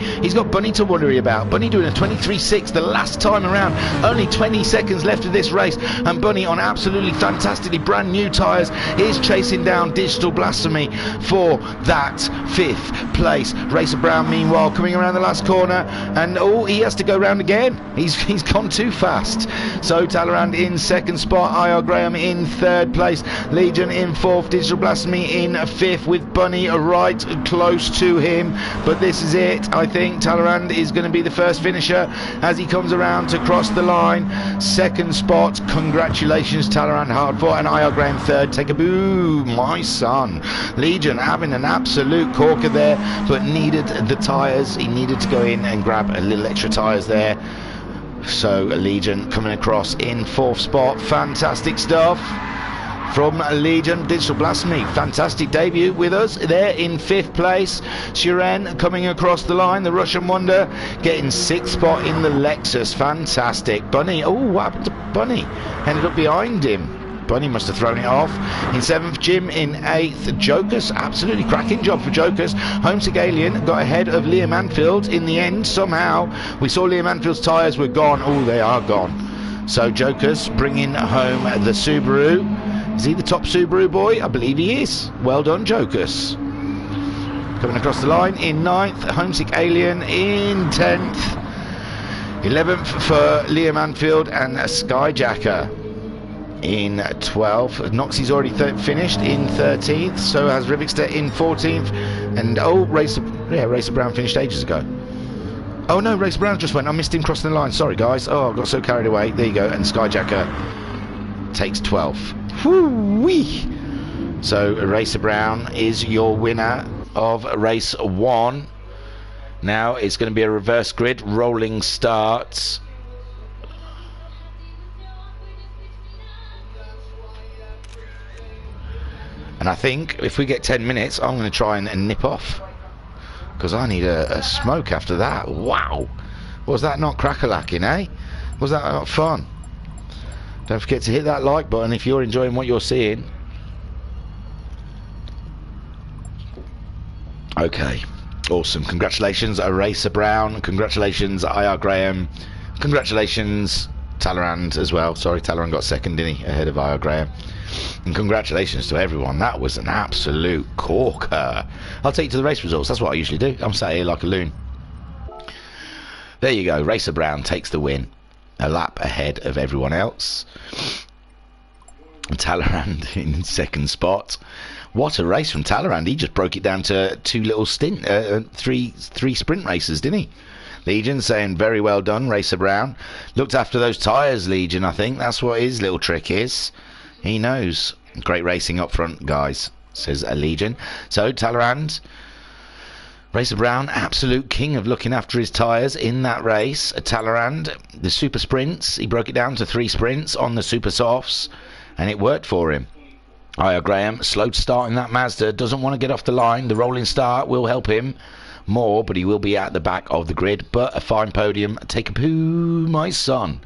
to worry about. Bunny doing a 23.6 the last time around. Only 20 seconds left of this race, and Bunny on absolutely fantastically brand new tyres is chasing down Digital Blasphemy for that 5th place. Racer Brown meanwhile coming around the last corner, and oh, he has to go round again. He's gone too fast. So Talleyrand in 2nd spot, IR Graham in 3rd place, Legion in 4th, Digital Blasphemy in 5th with Bunny right close to him. But this is it. I think Talleyrand is going to be the first finisher as he comes around to cross the line. 2nd spot, congratulations Talleyrand, hard fought, and IR Graham 3rd. Take a boo, my son. Legion having an absolute corker there, but needed the tyres. He needed to go in and grab a little extra tyres there. So Legion coming across in 4th spot. Fantastic stuff. from Legion. Digital Blasphemy, fantastic debut with us there in 5th place. Shiren coming across the line, the Russian Wonder getting 6th spot in the Lexus, fantastic. Bunny, oh, what happened to Bunny? Ended up behind him. Bunny must have thrown it off. In 7th, Jim in 8th. Jokers, absolutely cracking job for Jokers. Homesick Alien got ahead of Liam Anfield in the end somehow. We saw Liam Anfield's tyres were gone. Oh, they are gone. So Jokers bringing home the Subaru. Is he the top Subaru boy? I believe he is. Well done, Jokers. Coming across the line in 9th. Homesick Alien in 10th. 11th for Liam Anfield and Skyjacker in 12th. Noxie's already finished in 13th, so has Rivixter in 14th, and oh, Racer Brown finished ages ago. Oh no, Racer Brown just went. I missed him crossing the line. Sorry guys. Oh, I got so carried away. There you go. And Skyjacker takes 12th. Whoo-wee! So Racer Brown is your winner of race 1. Now it's going to be a reverse grid, rolling starts. And I think if we get 10 minutes, I'm going to try and nip off, because I need a smoke after that. Wow, was that not crack-a-lacking, eh? Was that not fun? Don't forget to hit that like button if you're enjoying what you're seeing. Okay, awesome. Congratulations, Racer Brown. Congratulations, IR Graham. Congratulations, Talleyrand as well. Sorry, Talleyrand got second, didn't he? Ahead of IR Graham. And congratulations to everyone. That was an absolute corker. I'll take you to the race results. That's what I usually do. I'm sat here like a loon. There you go. Racer Brown takes the win. A lap ahead of everyone else. Talleyrand in 2nd spot. What a race from Talleyrand. He just broke it down to 2 little three sprint races, didn't he? Legion saying very well done, Racer Brown. Looked after those tyres, Legion, I think. That's what his little trick is. He knows. Great racing up front, guys, says a Legion. So Talleyrand, Racer Brown, absolute king of looking after his tyres in that race. Talleyrand, the super sprints, he broke it down to 3 sprints on the super softs, and it worked for him. IR Graham, slow starting that Mazda, doesn't want to get off the line. The rolling start will help him more, but he will be at the back of the grid. But a fine podium. Take a poo, my son.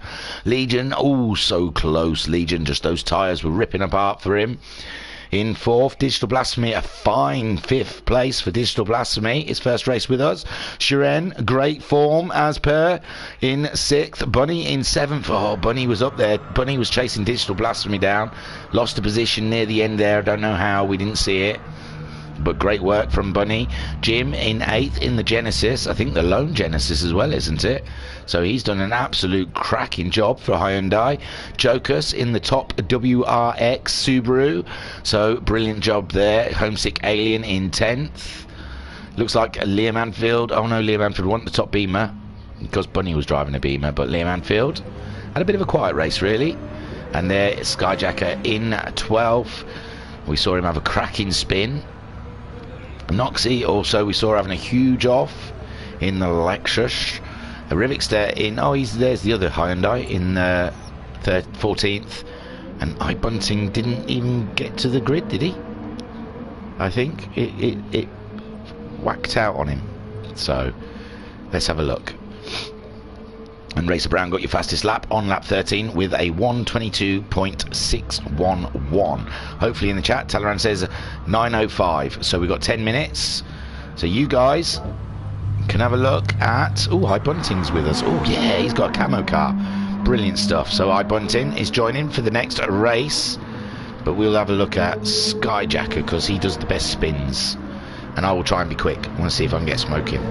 Legion, oh, so close. Legion, just those tyres were ripping apart for him. In 4th, Digital Blasphemy, a fine 5th place for Digital Blasphemy. His first race with us. Shiren, great form as per. In 6th, Bunny in 7th. Oh, Bunny was up there. Bunny was chasing Digital Blasphemy down. Lost a position near the end there. I don't know how. We didn't see it. But great work from Bunny. Jim in 8th in the Genesis. I think the lone Genesis as well, isn't it? So he's done an absolute cracking job for Hyundai. Jokers in the top WRX Subaru. So brilliant job there. Homesick Alien in 10th. Looks like Liam Anfield. Oh no, Liam Anfield won the top Beamer, because Bunny was driving a Beamer. But Liam Anfield had a bit of a quiet race, really. And there, Skyjacker in 12th. We saw him have a cracking spin. Noxie also we saw having a huge off in the Lexus. Rivixter in, oh, there's the other Hyundai in 14th. And iBunting didn't even get to the grid, did he? I think it whacked out on him. So let's have a look. And Racer Brown got your fastest lap on lap 13 with a 1:22.611. Hopefully in the chat, Talleyrand says 9:05. So we've got 10 minutes. So you guys can have a look at... Oh, iBunting's with us. Oh, yeah, he's got a camo car. Brilliant stuff. So iBunting is joining for the next race. But we'll have a look at Skyjacker, because he does the best spins. And I will try and be quick. I want to see if I can get smoking.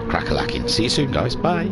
Crack-a-lacking. See you soon, guys. Bye.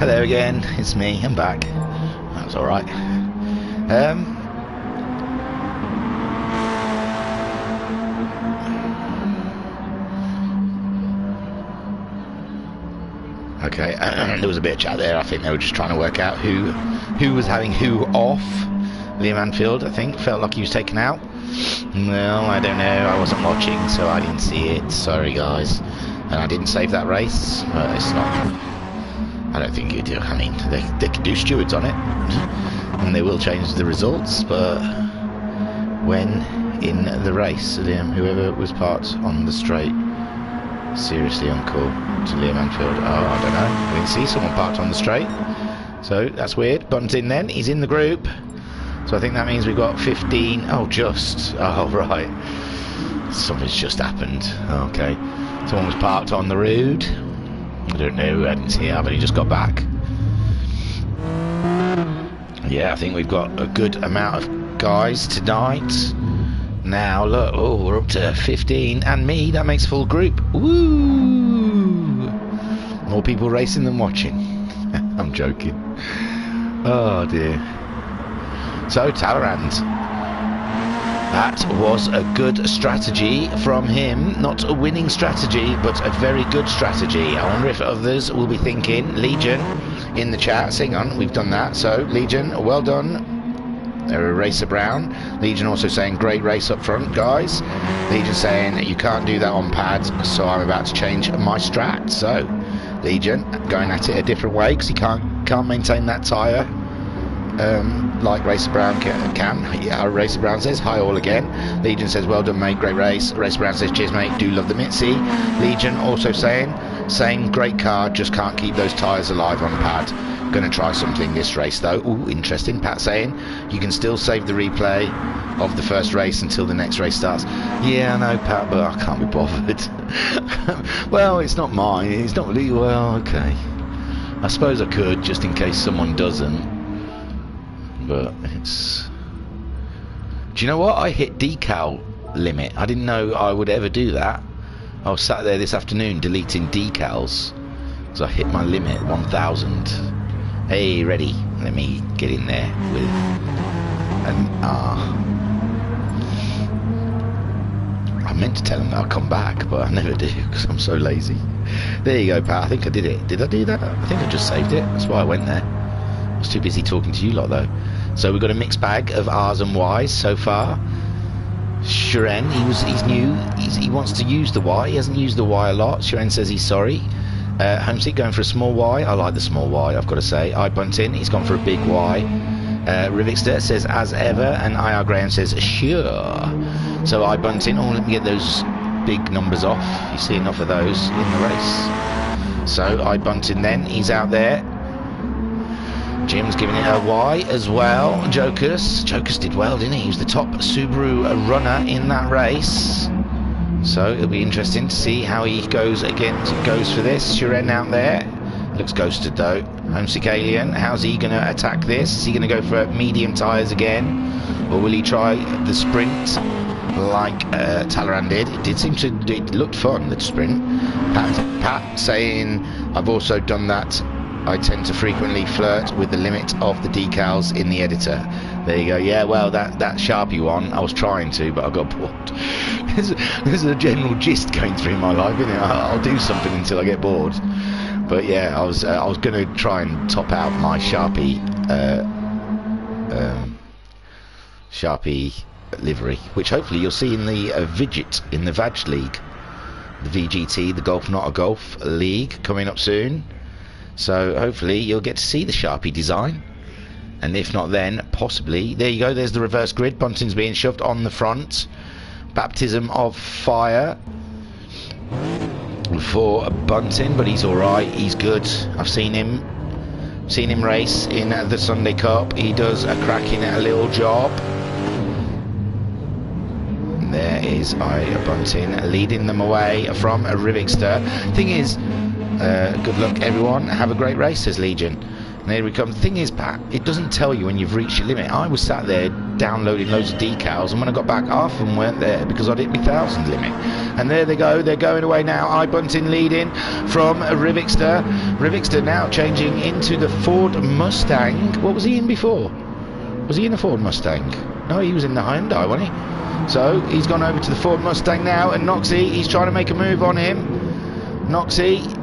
Hello again, it's me, I'm back. That was alright. Okay, there was a bit of chat there. I think they were just trying to work out who was having who off. Liam Anfield, I think, felt like he was taken out. Well, I don't know, I wasn't watching, so I didn't see it. Sorry guys. And I didn't save that race, but it's not... I don't think you do. I mean, they can do stewards on it, and they will change the results, but when in the race, whoever was parked on the straight, seriously uncool to Liam Anfield. Oh, I don't know. We didn't see someone parked on the straight, so that's weird. Button's in then. He's in the group, so I think that means we've got 15. Oh, just. Oh, right. Something's just happened. Okay. Someone was parked on the road. I don't know, I didn't see how, but he just got back. Yeah, I think we've got a good amount of guys tonight. Now, look, oh, we're up to 15, and me, that makes full group. Woo! More people racing than watching. I'm joking. Oh, dear. So, Talleyrand. That was a good strategy from him. Not a winning strategy, but a very good strategy. I wonder if others will be thinking. Legion in the chat. Hang on, we've done that. So, Legion, well done. Racer Brown. Legion also saying, great race up front, guys. Legion saying, you can't do that on pads, so I'm about to change my strat. So, Legion going at it a different way because he can't maintain that tyre. Like Racer Brown can. Yeah, Racer Brown says, hi all again. Legion says, well done mate, great race. Racer Brown says, cheers mate, do love the Mitzi. Legion also saying, same great car, just can't keep those tyres alive on pad. Gonna try something this race though. Ooh, interesting. Pat saying, you can still save the replay of the first race until the next race starts. Yeah, I know Pat, but I can't be bothered. Well, it's not mine, it's not really, well, okay. I suppose I could, just in case someone doesn't. But it's... Do you know what? I hit decal limit. I didn't know I would ever do that. I was sat there this afternoon deleting decals because I hit my limit, 1000. Hey, ready? Let me get in there with an R. I meant to tell him that I'll come back, but I never do because I'm so lazy. There you go, Pat. I think I did it. Did I do that? I think I just saved it. That's why I went there. I was too busy talking to you lot though. So we've got a mixed bag of R's and Y's so far. Shiren, he's new. He wants to use the Y. He hasn't used the Y a lot. Shiren says he's sorry. Homesick going for a small Y. I like the small Y, I've got to say. I bunt in. He's gone for a big Y. Rivixter says as ever, and IR Graham says sure. So I bunt in. Oh, let me get those big numbers off. You see enough of those in the race. So I bunt in then. He's out there. Jim's giving it a Y as well. Jokus did well, didn't he? He was the top Subaru runner in that race. So it'll be interesting to see how he goes for this. Shiren out there. Looks ghosted though. Homesick Alien, how's he going to attack this? Is he going to go for medium tyres again? Or will he try the sprint like Talleyrand did? It looked fun, the sprint. Pat saying, I've also done that. I tend to frequently flirt with the limit of the decals in the editor. There you go. Yeah, well, that Sharpie one, I was trying to, but I got bored. There's a general gist going through my life, isn't it? I'll do something until I get bored. But yeah, I was going to try and top out my Sharpie livery, which hopefully you'll see in the Vidget in the Vag League, the VGT, the Golf Not a Golf League, coming up soon. So hopefully you'll get to see the Sharpie design, and if not then possibly. There you go, there's the reverse grid. Bunting's being shoved on the front. Baptism of fire for Bunting, but he's alright, he's good. I've seen him race in the Sunday Cup. He does a cracking little job. There is Bunting leading them away from a Rivixter. Thing is, good luck everyone, have a great race, says Legion. And here we come. The thing is, Pat, it doesn't tell you when you've reached your limit. I was sat there downloading loads of decals, and when I got back, half of them weren't there because I'd hit my 1,000 limit. And there they go. They're going away now. iBunting leading from Rivixter. Rivixter now changing into the Ford Mustang. What was he in before? Was he in the Ford Mustang? No, he was in the Hyundai, wasn't he? So he's gone over to the Ford Mustang now, and Noxie, he's trying to make a move on him. Noxie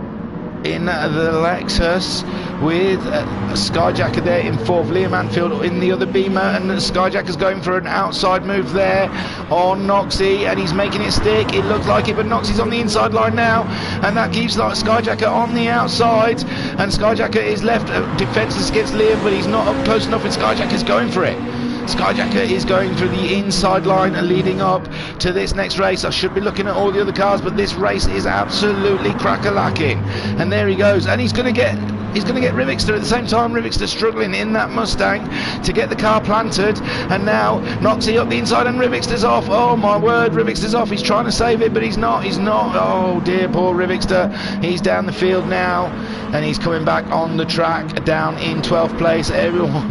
in the Lexus with Skyjacker there in fourth, Liam Anfield in the other Beamer, and Skyjacker's going for an outside move there on Noxie, and he's making it stick. It looks like it, but Noxie's on the inside line now, and that keeps like Skyjacker on the outside, and Skyjacker is left defenseless against Liam, but he's not up close enough, and Skyjacker's going for it. Skyjacker is going through the inside line and leading up to this next race. I should be looking at all the other cars, but this race is absolutely crack-a-lacking. And there he goes, and he's going to get Rivixter at the same time. Rivixter struggling in that Mustang to get the car planted, and now Noxie up the inside, and Rivixter's off. Oh my word, Rivixter's off. He's trying to save it, but he's not. Oh dear, poor Rivixter. He's down the field now, and he's coming back on the track down in 12th place. Everyone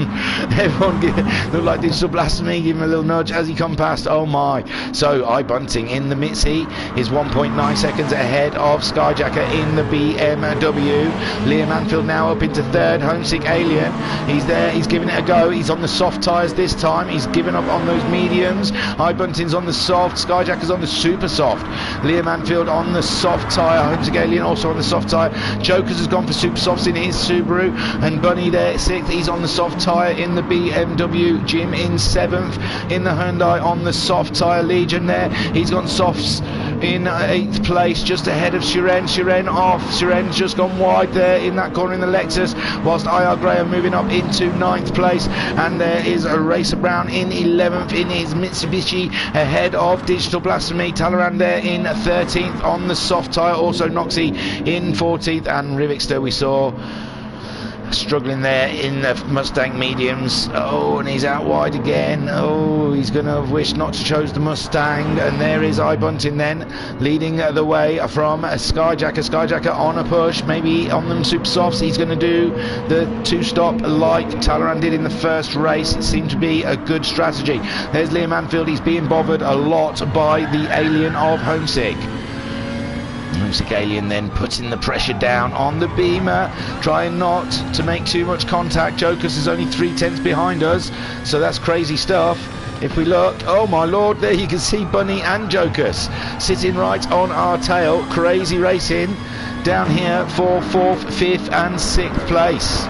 looked like Digital Blasphemy, give him a little nudge as he come past. Oh my. So iBunting in the Mitzi is 1.9 seconds ahead of Skyjacker in the BMW. Liam Anfield now up into third. Homesick Alien, he's there, he's giving it a go. He's on the soft tyres this time. He's given up on those mediums. iBunting's on the soft, Skyjacker's on the super soft. Liam Anfield on the soft tyre. Homesick Alien also on the soft tyre. Jokers has gone for super softs in his Subaru, and Bunny there sixth. He's on the soft tyre in the BMW. Jim in seventh in the Hyundai on the soft tyre. Legion there, he's gone softs in 8th place, just ahead of Shiren off. Shiren's just gone wide there in that corner in the Lexus, whilst IR Graham moving up into 9th place, and there is a Racer Brown in 11th in his Mitsubishi ahead of Digital Blasphemy. Talleyrand there in 13th on the soft tyre, also Noxie in 14th, and Rivixter we saw struggling there in the Mustang mediums. Oh, and he's out wide again. Oh, he's going to have wished not to chose the Mustang, and there is iBunting then leading the way from Skyjacker. Skyjacker on a push, maybe on them super softs. He's going to do the two-stop like Talleyrand did in the first race. It seemed to be a good strategy. There's Liam Anfield. He's being bothered a lot by the Alien of Homesick. Homesick Alien then putting the pressure down on the Beamer, trying not to make too much contact. Jokers is only 3/10 behind us, so that's crazy stuff. If we look, oh my lord, there you can see Bunny and Jokers sitting right on our tail. Crazy racing down here for 4th, 5th and 6th place.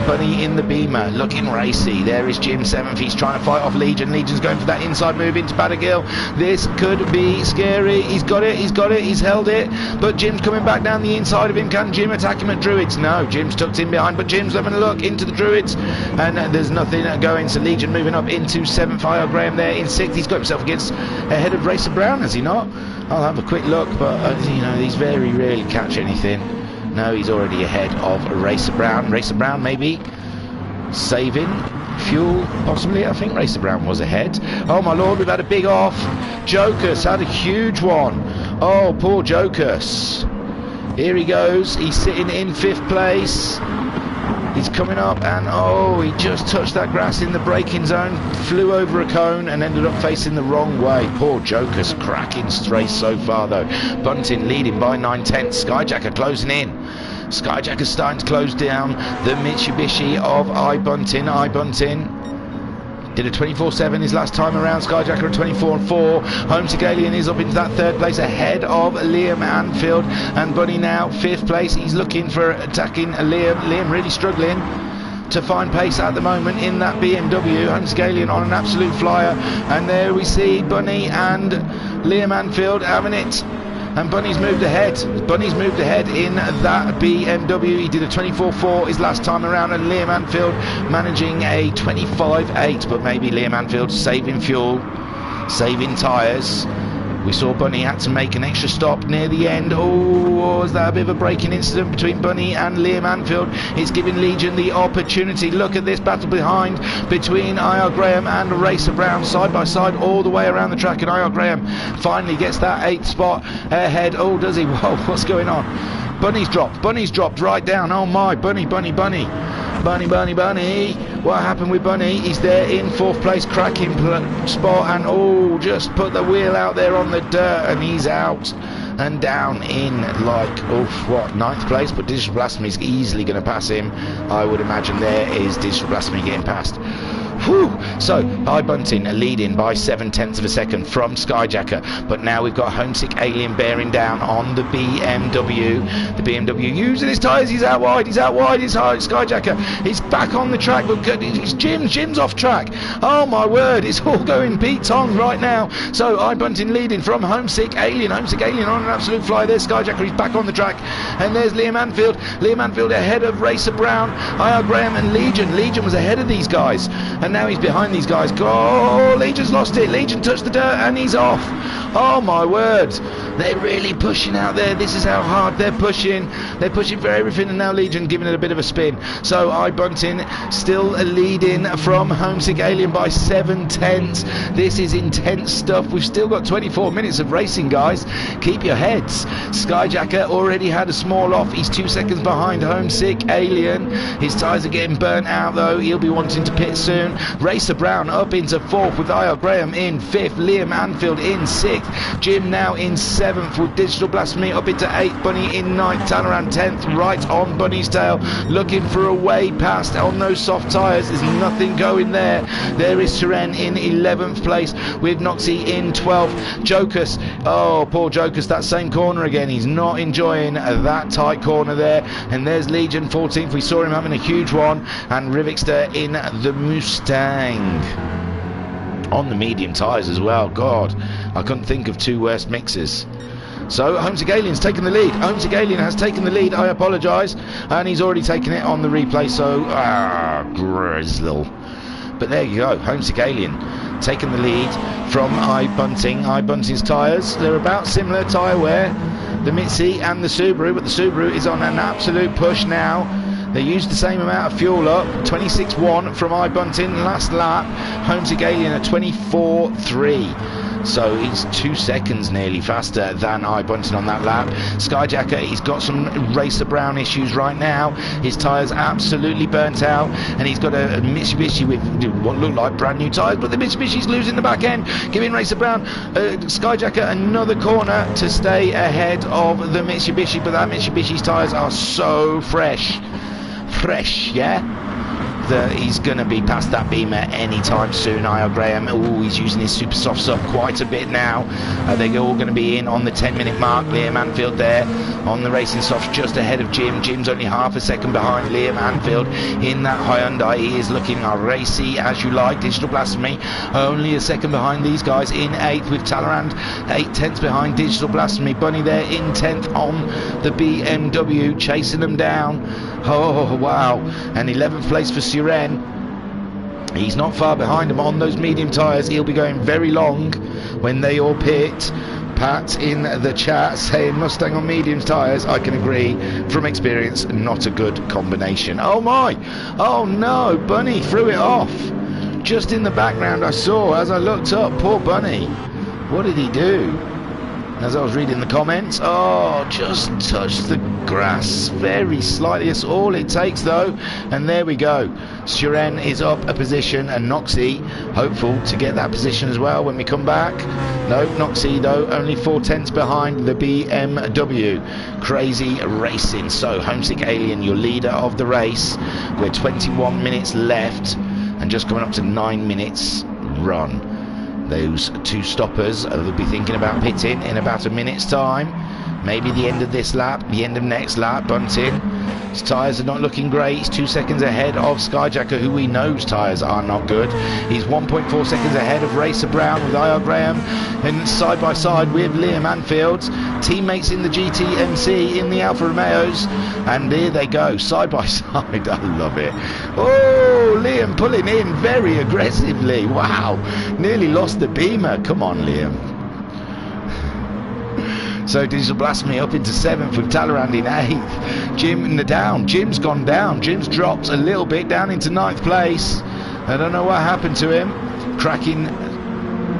Bunny in the Beamer looking racy. There is Jim 7th. He's trying to fight off Legion. Legion's going for that inside move into Badagill. This could be scary. He's got it, he's held it, but Jim's coming back down the inside of him. Can Jim attack him at Druids? No, Jim's tucked in behind, but Jim's having a look into the Druids, and there's nothing going. So Legion moving up into 7th. IR Graham there in 6th. He's got himself ahead of Racer Brown, has he not? I'll have a quick look, but you know, these very rarely catch anything. No, he's already ahead of Racer Brown. Racer Brown maybe saving fuel, possibly. I think Racer Brown was ahead. Oh my lord, we've had a big off. Jokers had a huge one. Oh, poor Jokers. Here he goes. He's sitting in 5th place. He's coming up, and oh, he just touched that grass in the braking zone, flew over a cone and ended up facing the wrong way. Poor Jokers, cracking race so far though. Bunting leading by 9/10. Skyjacker closing in. Skyjacker's starting to close down the Mitsubishi of iBunting. iBunting did a 24.7 his last time around. Skyjacker at 24.4. Homesick Alien is up into that 3rd place ahead of Liam Anfield, and Bunny now 5th place. He's looking for attacking Liam. Liam really struggling to find pace at the moment in that BMW. Homesick Alien on an absolute flyer, and there we see Bunny and Liam Anfield having it. And Bunny's moved ahead. Bunny's moved ahead in that BMW. He did a 24.4 his last time around, and Liam Anfield managing a 25.8. But maybe Liam Anfield saving fuel, saving tyres. We saw Bunny had to make an extra stop near the end. Oh, was that a bit of a braking incident between Bunny and Liam Anfield? It's giving Legion the opportunity. Look at this battle behind between IR Graham and Racer Brown, side by side all the way around the track, and IR Graham finally gets that 8th spot ahead. Oh, does he? Whoa, what's going on? Bunny's dropped right down. Oh my, Bunny. What happened with Bunny? He's there in 4th place, cracking spot, and oh, just put the wheel out there on the dirt, and he's out and down in like, 9th place, but Digital Blasphemy is easily going to pass him. I would imagine there is Digital Blasphemy getting past. Whew. So iBunting leading by 7/10 of a second from Skyjacker, but now we've got Homesick Alien bearing down on the BMW. The BMW using his tyres. He's out wide. It's Skyjacker. He's back on the track, but it's Jim's off track. Oh my word, it's all going Pete Tong right now. So iBunting leading from Homesick Alien on an absolute fly there. Skyjacker, he's back on the track, and there's Liam Anfield ahead of Racer Brown, I.R. Graham and Legion was ahead of these guys, and now he's behind these guys. Oh, Legion's lost it. Legion touched the dirt and he's off. Oh my word, they're really pushing out there. This is how hard they're pushing for everything, and now Legion giving it a bit of a spin. So iBunting still leading from Homesick Alien by 7/10. This is intense stuff. We've still got 24 minutes of racing, guys. Keep your heads. Skyjacker already had a small off. He's 2 seconds behind Homesick Alien. His tyres are getting burnt out though. He'll be wanting to pit soon. Racer Brown up into 4th with I.R. Graham in 5th, Liam Anfield in 6th, Jim now in 7th with Digital Blasphemy up into 8th, Bunny in 9th, Talleyrand 10th, right on Bunny's tail, looking for a way past on those soft tyres. There's nothing going there. There is Siren in 11th place with Noxie in 12th. Jokus, oh poor Jokus, that same corner again. He's not enjoying that tight corner there. And there's Legion 14th. We saw him having a huge one, and Rivixter in the Mustang on the medium tyres as well. God, I couldn't think of two worse mixes. So Homesick Alien's taken the lead. Homesick Alien has taken the lead, I apologise, and he's already taken it on the replay, so grizzle. But there you go, Homesick Alien taking the lead from iBunting. iBunting's tyres, they're about similar tyre wear, the Mitzi and the Subaru, but the Subaru is on an absolute push now. They used the same amount of fuel up, 26.1 from iBunting last lap. Homesick Alien at 24.3. So he's 2 seconds nearly faster than iBunting on that lap. Skyjacker, he's got some Racer Brown issues right now. His tyres absolutely burnt out, and he's got a Mitsubishi with what look like brand new tyres, but the Mitsubishi's losing the back end, giving Racer Brown, Skyjacker another corner to stay ahead of the Mitsubishi, but that Mitsubishi's tyres are so fresh, yeah, that he's going to be past that Beamer anytime soon. I.R. Graham, he's using his super soft sub quite a bit now. They're all going to be in on the 10-minute mark. Liam Anfield there on the racing soft just ahead of Jim. Jim's only half a second behind Liam Anfield in that Hyundai. He is looking racy as you like. Digital Blasphemy only a second behind these guys in 8th with Talleyrand 8/10 behind Digital Blasphemy. Bunny there in 10th on the BMW, chasing them down. Oh wow, and 11th place for Siren. He's not far behind him on those medium tyres. He'll be going very long when they all pit. Pat in the chat saying Mustang on medium tyres. I can agree from experience, not a good combination. Oh my, oh no, Bunny threw it off. Just in the background I saw as I looked up, poor Bunny. What did he do? As I was reading the comments, just touched the grass very slightly. That's all it takes though, and there we go. Siren is up a position, and Noxie hopeful to get that position as well when we come back. No, Noxie though only 4/10 behind the BMW. Crazy racing. So Homesick Alien, your leader of the race. We're 21 minutes left and just coming up to 9 minutes run. Those two stoppers will be thinking about pitting in about a minute's time. Maybe the end of this lap, the end of next lap. Bunting, his tyres are not looking great. He's 2 seconds ahead of Skyjacker, who we know's tyres are not good. He's 1.4 seconds ahead of Racer Brown with I.R. Graham, and side by side with Liam Anfield's teammates in the GTMC in the Alfa Romeos, and here they go side by side. I love it. Oh, Liam pulling in very aggressively. Wow, nearly lost the Beamer. Come on, Liam. So Digital Blasphemy up into 7th with Talleyrand in 8th. Jim in the down. Jim's gone down. Jim's dropped a little bit down into 9th place. I don't know what happened to him. Cracking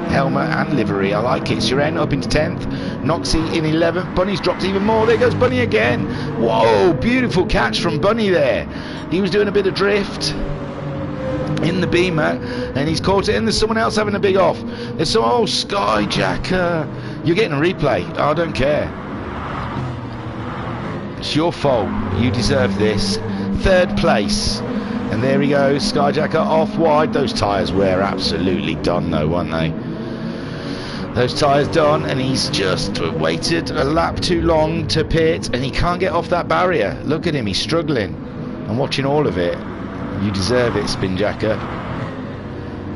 helmet and livery. I like it. Siren up into 10th. Noxie in 11th. Bunny's dropped even more. There goes Bunny again. Whoa, beautiful catch from Bunny there. He was doing a bit of drift in the Beamer and he's caught it, and there's someone else having a big off. There's some old Skyjacker. You're getting a replay. I don't care. It's your fault. You deserve this. 3rd place. And there he goes, Skyjacker off wide. Those tyres were absolutely done though, weren't they? Those tyres done, and he's just waited a lap too long to pit, and he can't get off that barrier. Look at him, he's struggling. I'm watching all of it. You deserve it, Spinjacker.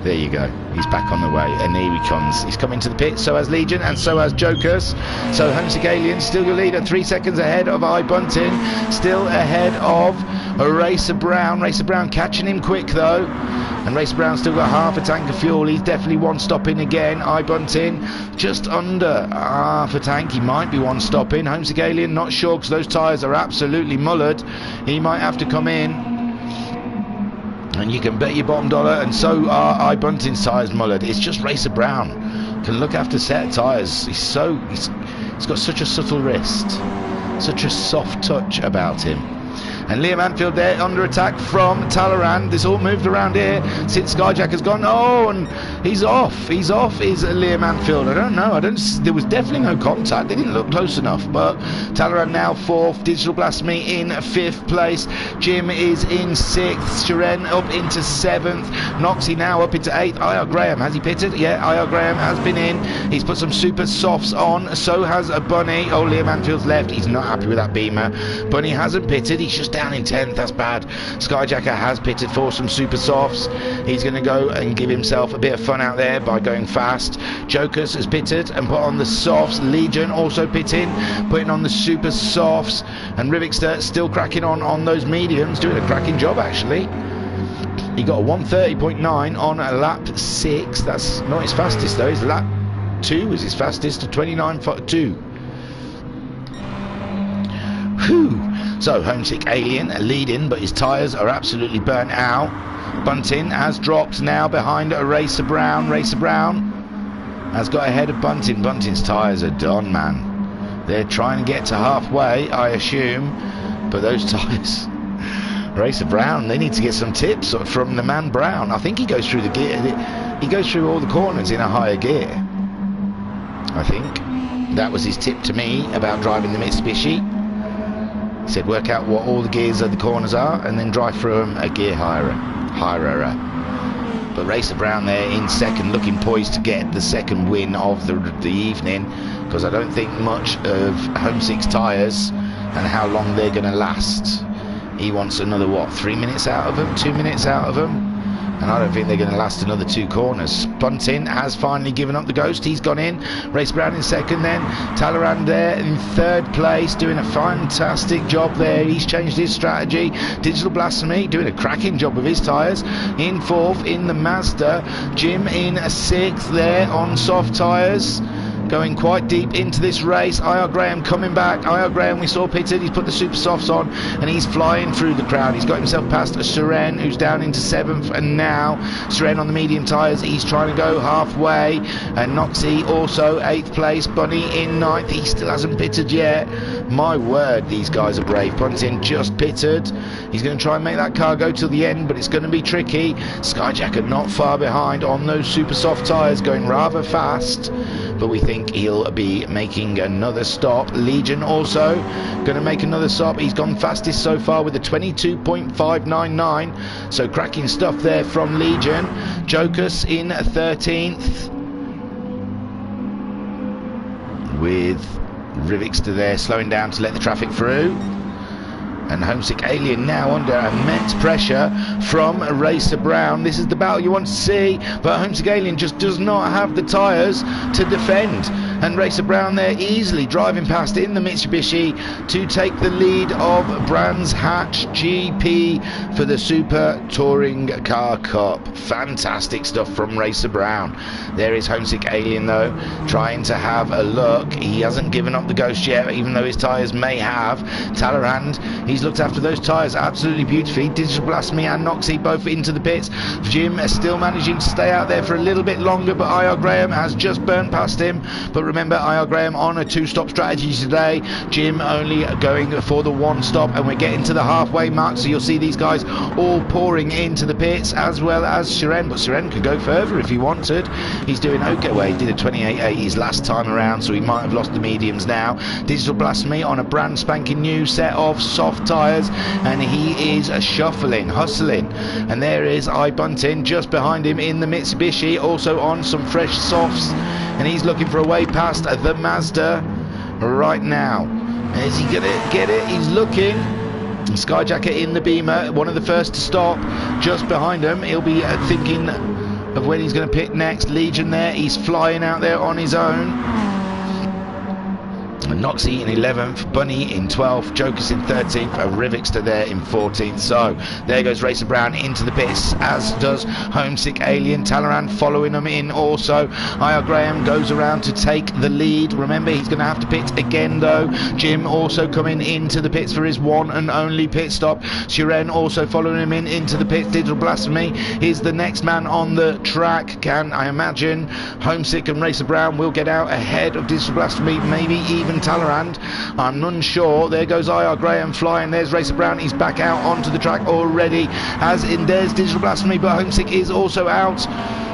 There you go. He's back on the way, and here he comes. He's coming to the pit. So has Legion, and so has Jokers. So Homesick Alien still your leader, 3 seconds ahead of iBunting, still ahead of Racer Brown. Racer Brown catching him quick though, and Racer Brown still got half a tank of fuel. He's definitely one stopping again. iBunting just under half a tank. He might be one stopping. Homesick Alien not sure, because those tyres are absolutely mullered. He might have to come in. And you can bet your bottom dollar, and so are iBunting's tyres mullered. It's just Racer Brown can look after set tyres. He's got such a subtle wrist, such a soft touch about him. And Liam Anfield there under attack from Talleyrand. This all moved around here since Skyjacker's gone. Oh, and he's off. He's off, is Liam Anfield. I don't know. There was definitely no contact. They didn't look close enough. But Talleyrand now 4th. Digital Blasphemy in 5th place. Jim is in 6th. Sharon up into 7th. Noxie now up into 8th. IR Graham, has he pitted? Yeah, IR Graham has been in. He's put some super softs on. So has a Bunny. Oh, Liam Anfield's left. He's not happy with that Beamer. Bunny hasn't pitted. He's just down in 10th. That's bad. Skyjacker has pitted for some super softs. He's going to go and give himself a bit of fun out there by going fast. Jokers has pitted and put on the softs. Legion also pitting, putting on the super softs, and Rivixter still cracking on those mediums, doing a cracking job actually. He got a 130.9 on a lap 6. That's not his fastest though. His lap 2 was his fastest, to 29.2. Whew. So Homesick Alien leading, but his tyres are absolutely burnt out. Bunting has dropped now behind a Racer Brown. Racer Brown has got ahead of Bunting. Bunting's tyres are done, man. They're trying to get to halfway, I assume, but those tyres... Racer Brown, they need to get some tips from the man Brown. I think he goes through the gear. He goes through all the corners in a higher gear. I think that was his tip to me about driving the Mitsubishi. He said work out what all the gears of the corners are and then drive through them a gear higher. But Racer Brown there in 2nd, looking poised to get the 2nd win of the evening, because I don't think much of Homesick's tyres and how long they're going to last. He wants another, what, 3 minutes out of them, 2 minutes out of them, and I don't think they're going to last another 2 corners. Bunting has finally given up the ghost. He's gone in. Race Brown in 2nd then. Talleyrand there in 3rd place, doing a fantastic job there. He's changed his strategy. Digital Blasphemy doing a cracking job with his tyres. In 4th in the Mazda. Jim in 6th there on soft tyres, going quite deep into this race. IR Graham coming back. IR Graham, we saw pitted. He's put the super softs on and he's flying through the crowd. He's got himself past a Seren, who's down into 7th, and now Seren on the medium tyres. He's trying to go halfway, and Noxie also 8th place. Bunny in 9th. He still hasn't pitted yet. My word, these guys are brave. Bunting just pitted. He's going to try and make that car go till the end, but it's going to be tricky. Skyjacker not far behind on those super soft tyres, going rather fast, but we think he'll be making another stop. Legion also going to make another stop. He's gone fastest so far with a 22.599, so cracking stuff there from Legion. Jokers in 13th, with Rivixter there slowing down to let the traffic through. And Homesick Alien now under immense pressure from Racer Brown. This is the battle you want to see, but Homesick Alien just does not have the tyres to defend. And Racer Brown there easily driving past in the Mitsubishi to take the lead of Brands Hatch GP for the Super Touring Car Cup. Fantastic stuff from Racer Brown. There is Homesick Alien though, trying to have a look. He hasn't given up the ghost yet, even though his tyres may have. Talleyrand, he's looked after those tyres absolutely beautifully. Digital Blasphemy and Noxie both into the pits. Jim is still managing to stay out there for a little bit longer, but IR Graham has just burnt past him. But remember, IR Graham on a 2-stop strategy today. Jim only going for the 1-stop, and we're getting to the halfway mark, so you'll see these guys all pouring into the pits, as well as Shiren. But Shiren could go further if he wanted. He's doing okay. Well, he did a 28.8 his last time around, so he might have lost the mediums now. Digital Blasphemy on a brand spanking new set of soft tyres, and he is shuffling, hustling. And there is iBunting just behind him in the Mitsubishi, also on some fresh softs, and he's looking for a way past the Mazda right now. Is he gonna get it? He's looking. Skyjacker in the Beamer, one of the first to stop, just behind him. He'll be thinking of when he's going to pit next. Legion there, he's flying out there on his own. Noxie in 11th, Bunny in 12th, Joker's in 13th, Rivixter there in 14th. So there goes Racer Brown into the pits, as does Homesick Alien. Talleyrand following them in also. IR Graham goes around to take the lead. Remember, he's going to have to pit again though. Jim also coming into the pits for his one and only pit stop. Shiren also following him into the pits. Digital Blasphemy is the next man on the track. Can I imagine Homesick and Racer Brown will get out ahead of Digital Blasphemy, maybe even Talleyrand? I'm unsure. There goes IR Graham flying. There's Racer Brown. He's back out onto the track already, as in there's Digital Blasphemy, but Homesick is also out.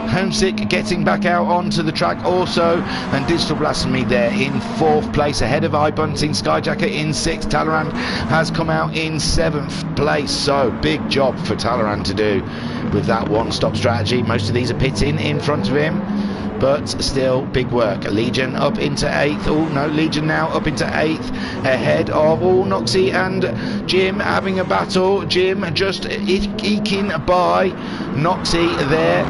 Homesick getting back out onto the track also, and Digital Blasphemy there in 4th place ahead of iBunting. Skyjacker in 6th. Talleyrand has come out in 7th place, so big job for Talleyrand to do with that one-stop strategy. Most of these are pitting in front of him, but still big work. Legion up into 8th. Oh no, Legion now up into 8th ahead of Noxie and Jim having a battle. Jim just eking by Noxie there.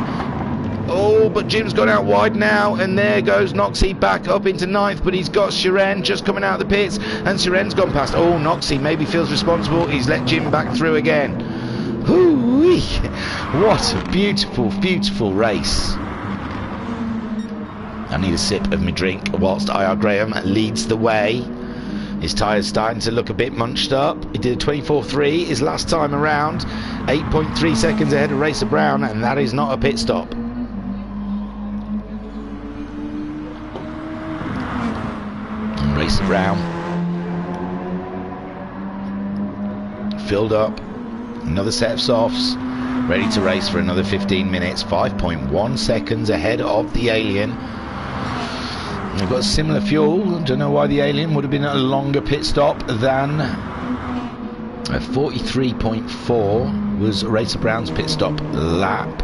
Oh, but Jim's gone out wide now, and there goes Noxie back up into 9th, but he's got Shiren just coming out of the pits, and Shiren's gone past. Oh, Noxie maybe feels responsible. He's let Jim back through again. Hoo-wee. What a beautiful, beautiful race. I need a sip of my drink whilst IR Graham leads the way. His tyres starting to look a bit munched up. He did a 24.3 his last time around, 8.3 seconds ahead of Racer Brown, and that is not a pit stop. And Racer Brown filled up, another set of softs, ready to race for another 15 minutes, 5.1 seconds ahead of the Alien. They've got similar fuel. Don't know why the Alien would have been a longer pit stop than 43.4 was Racer Brown's pit stop lap,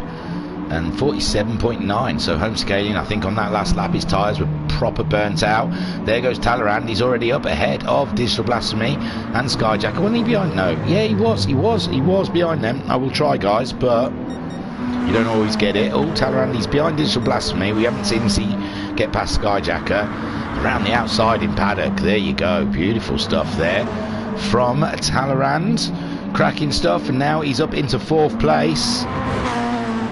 and 47.9. So Homesick Alien, I think on that last lap his tyres were proper burnt out. There goes Talleyrand. He's already up ahead of Digital Blasphemy and Skyjacker. Wasn't he behind? No. Yeah, he was behind them. I will try, guys, but you don't always get it. Oh, Talleyrand, he's behind Digital Blasphemy. We haven't seen him get past Skyjacker. Around the outside in paddock. There you go. Beautiful stuff there from Talleyrand. Cracking stuff, and now he's up into 4th place.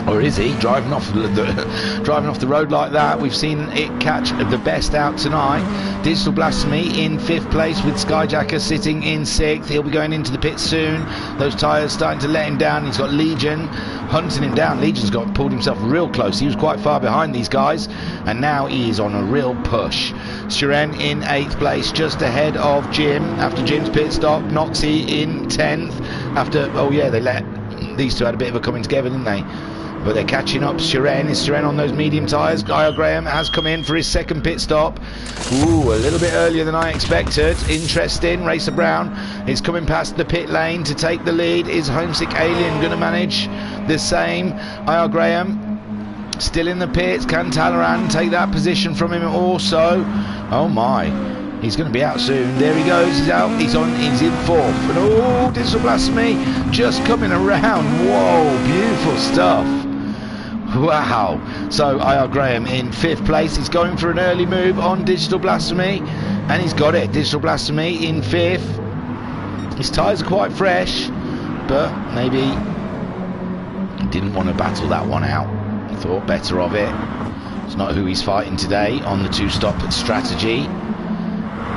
Or is he driving off the road like that? We've seen it catch the best out tonight. Digital Blasphemy in 5th place with Skyjacker sitting in 6th. He'll be going into the pit soon. Those tyres starting to let him down. He's got Legion hunting him down. Legion's pulled himself real close. He was quite far behind these guys, and now he is on a real push. Shiren in 8th place, just ahead of Jim after Jim's pit stop. Noxie in 10th after, oh yeah, these two had a bit of a coming together, didn't they? But they're catching up. Shiren on those medium tyres. IR Graham has come in for his 2nd pit stop. Ooh, a little bit earlier than I expected. Interesting. Racer Brown is coming past the pit lane to take the lead. Is Homesick Alien going to manage the same? IR Graham still in the pits. Can Talleyrand take that position from him also? Oh my. He's going to be out soon. There he goes. He's out. He's in 4th. And oh, Digital Blasphemy just coming around. Whoa, beautiful stuff. Wow. So IR Graham in 5th place. He's going for an early move on Digital Blasphemy, and he's got it. Digital Blasphemy in 5th. His tyres are quite fresh, but maybe he didn't want to battle that one out. He thought better of it. It's not who he's fighting today on the 2-stop strategy.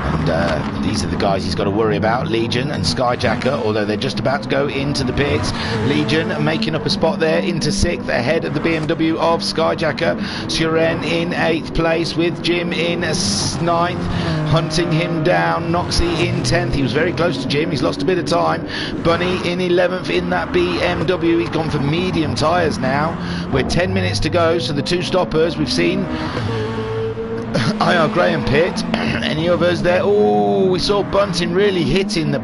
And these are the guys he's got to worry about, Legion and Skyjacker, although they're just about to go into the pits. Legion making up a spot there into 6th, ahead of the BMW of Skyjacker. Suren in 8th place with Jim in 9th, hunting him down. Noxie in 10th, he was very close to Jim, he's lost a bit of time. Bunny in 11th in that BMW, he's gone for medium tyres now. We're 10 minutes to go, so the 2 stoppers we've seen. IR Graham pit. Any others there? Oh, we saw Bunting really hitting the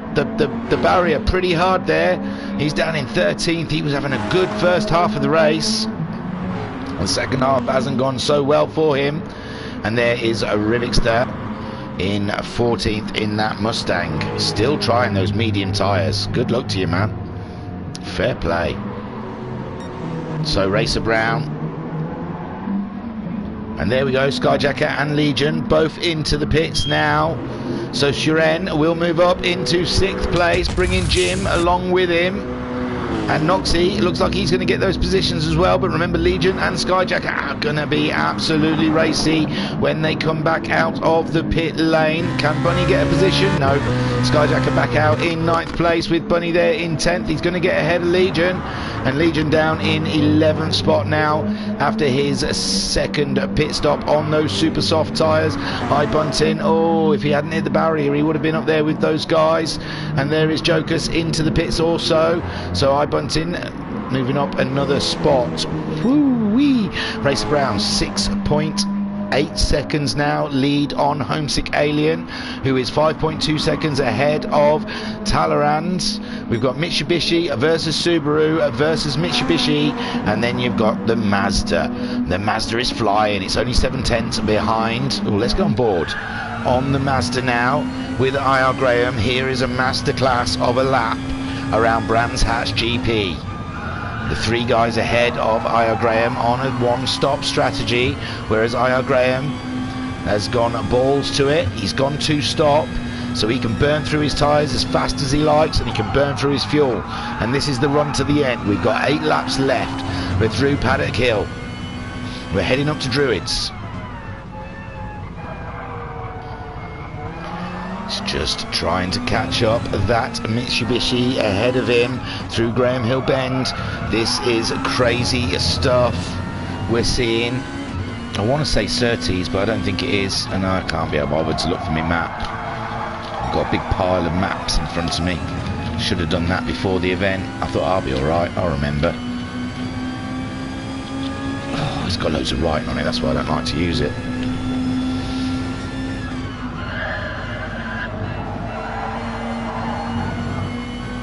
barrier pretty hard there. He's down in 13th. He was having a good first half of the race. The second half hasn't gone so well for him. And there is a Rivixter in 14th in that Mustang. Still trying those medium tyres. Good luck to you, man. Fair play. So Racer Brown. And there we go, Skyjacker and Legion both into the pits now. So Suren will move up into 6th place, bringing Jim along with him. And Noxie, it looks like he's going to get those positions as well. But remember, Legion and Skyjacker are going to be absolutely racy when they come back out of the pit lane. Can Bunny get a position? No. Skyjacker back out in 9th place with Bunny there in 10th. He's going to get ahead of Legion. And Legion down in 11th spot now after his second pit stop on those super soft tyres. High Bunting, oh, if he hadn't hit the barrier, he would have been up there with those guys. And there is Jokers into the pits also. So High Bunting moving up another spot. Woo-wee. Racer Brown 6.8 seconds now lead on Homesick Alien, who is 5.2 seconds ahead of Talleyrand. We've got Mitsubishi versus Subaru versus Mitsubishi, and then you've got the Mazda. The Mazda is flying, it's only 7/10 behind. Oh, let's go on board on the Mazda now with IR Graham. Here is a masterclass of a lap around Brands Hatch GP. The 3 guys ahead of IR Graham on a one-stop strategy, whereas IR Graham has gone balls to it. He's gone 2-stop, so he can burn through his tyres as fast as he likes, and he can burn through his fuel. And this is the run to the end. We've got 8 laps left. We're through Paddock Hill. We're heading up to Druids. Just trying to catch up that Mitsubishi ahead of him through Graham Hill Bend. This is crazy stuff we're seeing. I want to say Surtees, but I don't think it is, and I can't be bothered to look for my map. I've got a big pile of maps in front of me. Should have done that before the event. I thought I'll be alright, I'll remember. Oh, it's got loads of writing on it, that's why I don't like to use it.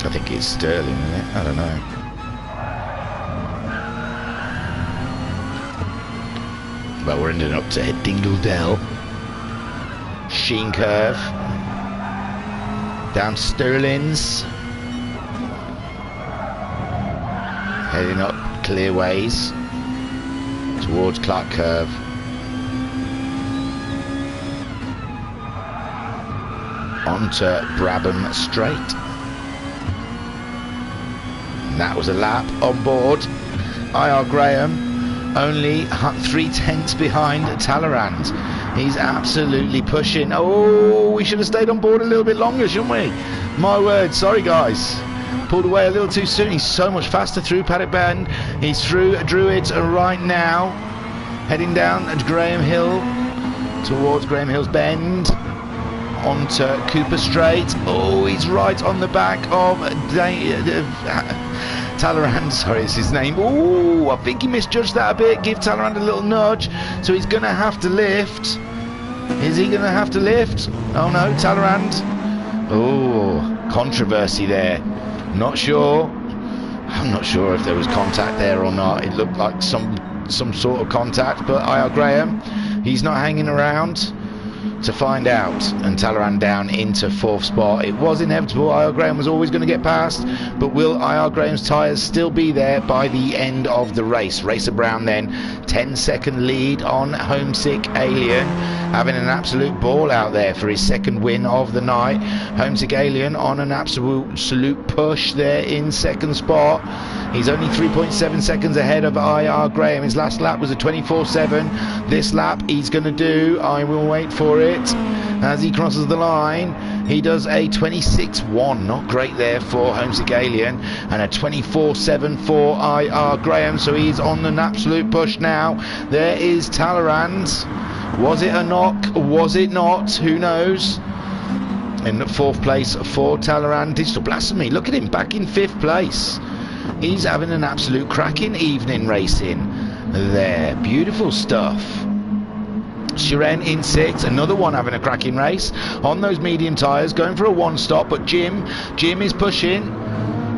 I think it's Sterling, isn't it? I don't know. Well, we're ending up to Dingledell. Sheen Curve. Down Sterling's. Heading up Clearways towards Clark Curve. Onto Brabham Straight. That was a lap on board. IR Graham only 3/10 behind Talleyrand. He's absolutely pushing. Oh, we should have stayed on board a little bit longer, shouldn't we? My word, sorry guys. Pulled away a little too soon. He's so much faster through Paddock Bend. He's through Druids right now. Heading down at Graham Hill towards Graham Hill's Bend. Onto Cooper Straight. Oh, he's right on the back of Talleyrand, sorry, it's his name. Oh, I think he misjudged that a bit. Give Talleyrand a little nudge. So he's going to have to lift. Is he going to have to lift? Oh no, Talleyrand. Oh, controversy there. Not sure. I'm not sure if there was contact there or not. It looked like some sort of contact, but IR Graham, he's not hanging around to find out. And Talleyrand down into 4th spot. It was inevitable. IR Graham was always going to get past, but will IR Graham's tyres still be there by the end of the race? Racer Brown then 10-second lead on Homesick Alien, having an absolute ball out there for his second win of the night. Homesick Alien on an absolute push there in 2nd spot. He's only 3.7 seconds ahead of IR Graham. His last lap was a 24.7. This lap he's going to do, I will wait for it, as he crosses the line. He does a 26.1, not great there for Homesick Alien, and a 24.7 for IR Graham, so he's on an absolute push now. There is Talleyrand. Was it a knock? Was it not? Who knows? In 4th place for Talleyrand. Digital Blasphemy, look at him, back in 5th place. He's having an absolute cracking evening racing there. Beautiful stuff. Shiren in 6th, another one having a cracking race on those medium tyres, going for a 1-stop, but Jim is pushing.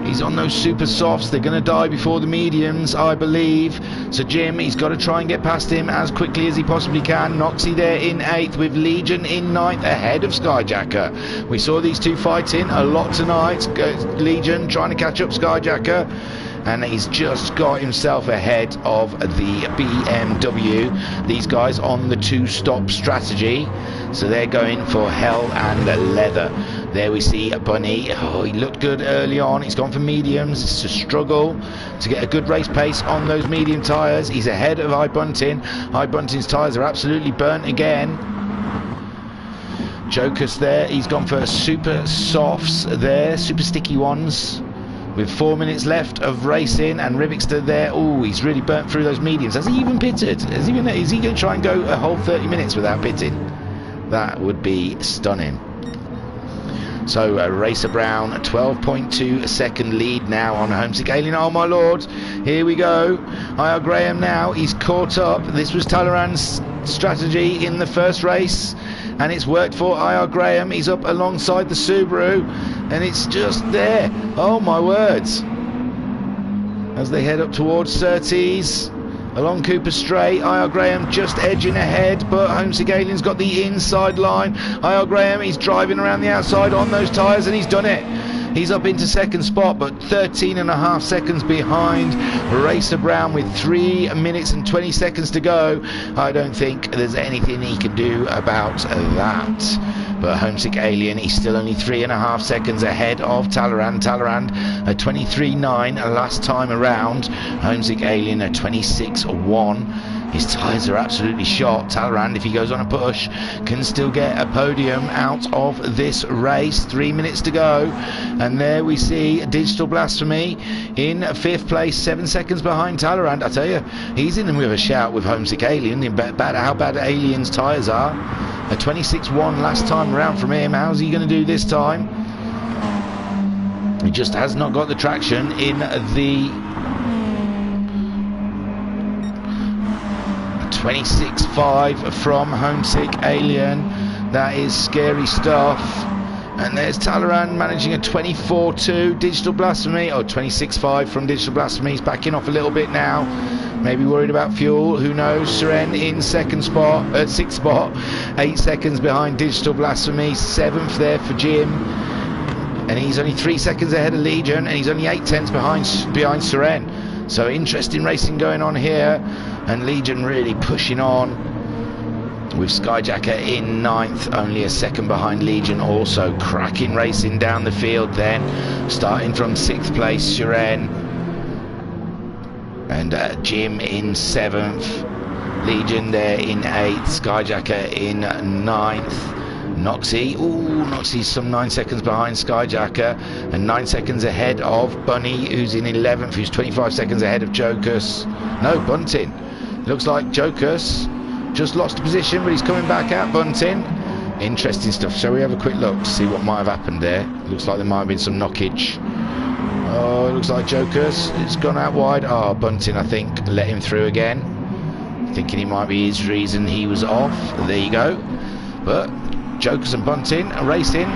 He's on those super softs. They're going to die before the mediums, I believe. So Jim, he's got to try and get past him as quickly as he possibly can. Noxie there in 8th, with Legion in 9th, ahead of Skyjacker. We saw these two fighting a lot tonight. Legion trying to catch up Skyjacker, and he's just got himself ahead of the BMW. These guys on the 2-stop strategy, so they're going for hell and leather. There we see Bunny. Oh, he looked good early on. He's gone for mediums. It's a struggle to get a good race pace on those medium tyres. He's ahead of iBunting. iBunting's tyres are absolutely burnt again. Jokus there, he's gone for super softs there, super sticky ones, with 4 minutes left of racing. And Rivixter there, oh, he's really burnt through those mediums. Has he even pitted? Is he going to try and go a whole 30 minutes without pitting? That would be stunning. So Racer Brown, a 12.2 second lead now on Homesick Alien. Oh my lord, here we go. IR Graham now, he's caught up. This was Talleyrand's strategy in the first race, and it's worked for IR Graham. He's up alongside the Subaru, and it's just there. Oh my words. As they head up towards Surtees, along Cooper Straight, IR Graham just edging ahead, but Homesick Alien's got the inside line. IR Graham, he's driving around the outside on those tyres, and he's done it. He's up into 2nd spot, but 13.5 seconds behind Racer Brown with 3 minutes and 20 seconds to go. I don't think there's anything he can do about that. But Homesick Alien, he's still only 3.5 seconds ahead of Talleyrand. Talleyrand a 23.9 last time around. Homesick Alien a 26.1. His tyres are absolutely shot. Talleyrand, if he goes on a push, can still get a podium out of this race. 3 minutes to go. And there we see Digital Blasphemy in 5th place, 7 seconds behind Talleyrand. I tell you, he's in with a shout with Homesick Alien about how bad Alien's tyres are. A 26.1 last time around from him. How's he going to do this time? He just has not got the traction in the 26.5 from Homesick Alien. That is scary stuff. And there's Talleyrand managing a 24.2. Digital Blasphemy, or 26.5 from Digital Blasphemy. He's backing off a little bit now. Maybe worried about fuel, who knows. Siren in 6th spot, 8 seconds behind Digital Blasphemy. 7th there for Jim, and he's only 3 seconds ahead of Legion, and he's only 8 tenths behind Siren. So interesting racing going on here, and Legion really pushing on, with Skyjacker in 9th, only a second behind Legion. Also cracking racing down the field then, starting from 6th place Siren, and Jim in 7th, Legion there in 8th, Skyjacker in 9th. Noxie, Noxie's some 9 seconds behind Skyjacker, and 9 seconds ahead of Bunny, who's in 11th, who's 25 seconds ahead of Jokus. No, Bunting. Looks like Jokus just lost a position, but he's coming back out, Bunting. Interesting stuff. Shall we have a quick look to see what might have happened there? Looks like there might have been some knockage. Oh, it looks like Jokus, it's gone out wide. Oh, Bunting, I think, let him through again, thinking he might be his reason he was off. There you go. But Jokus and Bunting are racing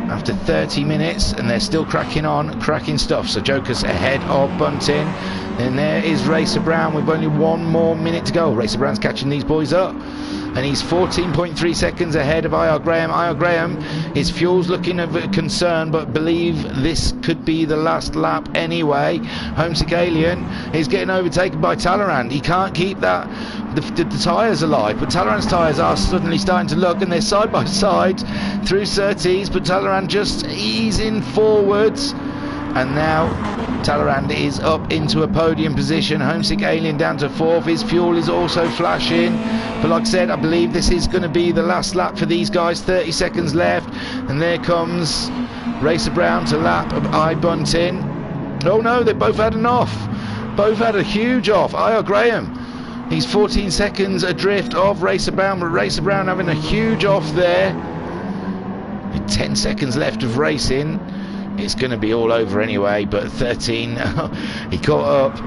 after 30 minutes, and they're still cracking on, cracking stuff. So Jokus ahead of Bunting. And there is Racer Brown with only 1 more minute to go. Racer Brown's catching these boys up, and he's 14.3 seconds ahead of IR Graham. IR Graham, his fuel's looking of a concern, but believe this could be the last lap anyway. Homesick Alien is getting overtaken by Talleyrand. He can't keep that the tyres alive, but Talleyrand's tyres are suddenly starting to look, and they're side by side through Surtees, but Talleyrand just easing forwards, and now Talleyrand is up into a podium position. Homesick Alien down to 4th. His fuel is also flashing. But like I said, I believe this is going to be the last lap for these guys. 30 seconds left. And there comes Racer Brown to lap of Bunting. Oh no, they both had an off. Both had a huge off. I.R. Graham, he's 14 seconds adrift of Racer Brown, but Racer Brown having a huge off there. With 10 seconds left of racing. It's going to be all over anyway, but 13, he caught up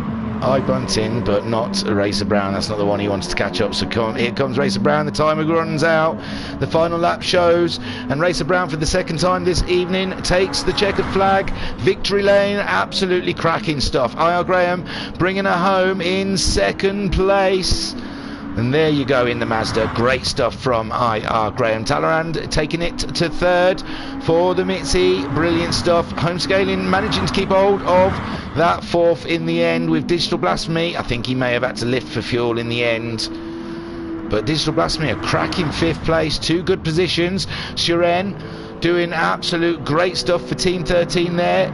Bunting, but not Racer Brown. That's not the one he wanted to catch up. So here comes Racer Brown. The timer runs out. The final lap shows, and Racer Brown for the second time this evening takes the checkered flag. Victory lane, absolutely cracking stuff. I.R. Graham bringing her home in second place. And there you go in the Mazda. Great stuff from I.R. Graham. Talleyrand taking it to third for the Mitzi. Brilliant stuff. Homescaling managing to keep hold of that 4th in the end with Digital Blasphemy. I think he may have had to lift for fuel in the end. But Digital Blasphemy a cracking 5th place. 2 good positions. Suren doing absolute great stuff for Team 13 there.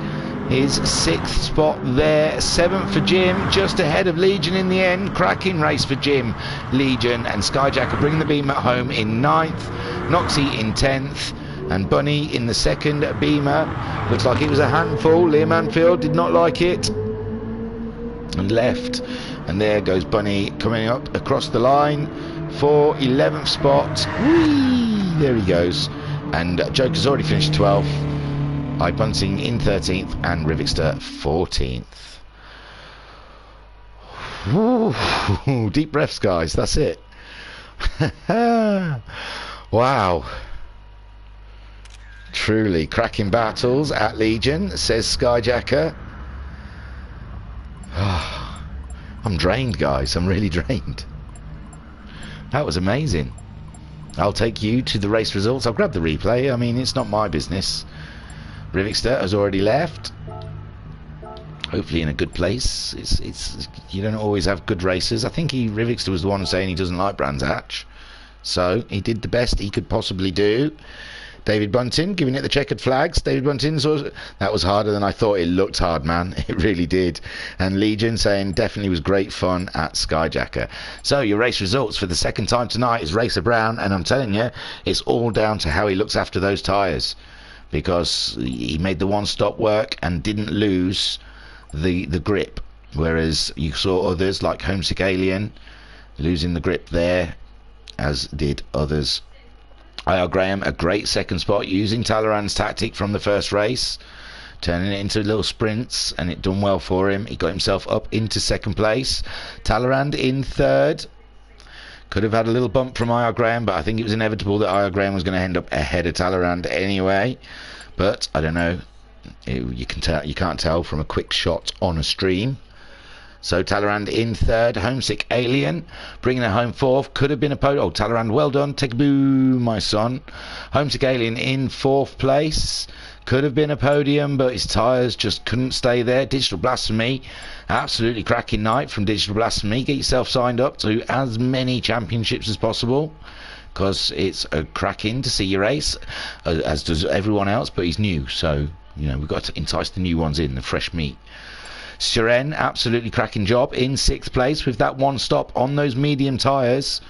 His 6th spot there. 7th for Jim, just ahead of Legion in the end. Cracking race for Jim, Legion, and Skyjacker bring the Beamer home in 9th. Noxie in 10th, and Bunny in the 2nd Beamer. Looks like it was a handful. Liam Anfield did not like it and left. And there goes Bunny coming up across the line for 11th spot. Whee! There he goes. And Joker's already finished 12th. Bunting in 13th and Rivixter 14th. Ooh, deep breaths, guys. That's it. Wow. Truly cracking battles at Legion, says Skyjacker. I'm drained, guys. I'm really drained. That was amazing. I'll take you to the race results. I'll grab the replay. I mean, it's not my business. Rivixter has already left. Hopefully in a good place. It's you don't always have good racers. I think Rivixter was the one saying he doesn't like Brands Hatch. So he did the best he could possibly do. David Bunting giving it the checkered flags. David Bunting that was harder than I thought. It looked hard, man. It really did. And Legion saying definitely was great fun at Skyjacker. So your race results for the second time tonight is Racer Brown, and I'm telling you, it's all down to how he looks after those tyres. Because he made the one-stop work and didn't lose the grip, whereas you saw others like Homesick Alien losing the grip there, as did others. I.R. Graham a great second spot using Talleyrand's tactic from the first race, turning it into little sprints, and it done well for him. He got himself up into second place. Talleyrand in third. Could have had a little bump from I.R. Graham, but I think it was inevitable that I.R. Graham was going to end up ahead of Talleyrand anyway. But I don't know. You can't tell from a quick shot on a stream. So Talleyrand in third. Homesick Alien bringing it home 4th. Could have been a podium. Oh, Talleyrand, well done. Take a boo, my son. Homesick Alien in 4th place. Could have been a podium, but his tyres just couldn't stay there. Digital Blasphemy, absolutely cracking night from Digital Blasphemy. Get yourself signed up to as many championships as possible, because it's a cracking to see your race, as does everyone else, but he's new, so you know we've got to entice the new ones in, the fresh meat. Suren, absolutely cracking job in 6th place with that one stop on those medium tyres.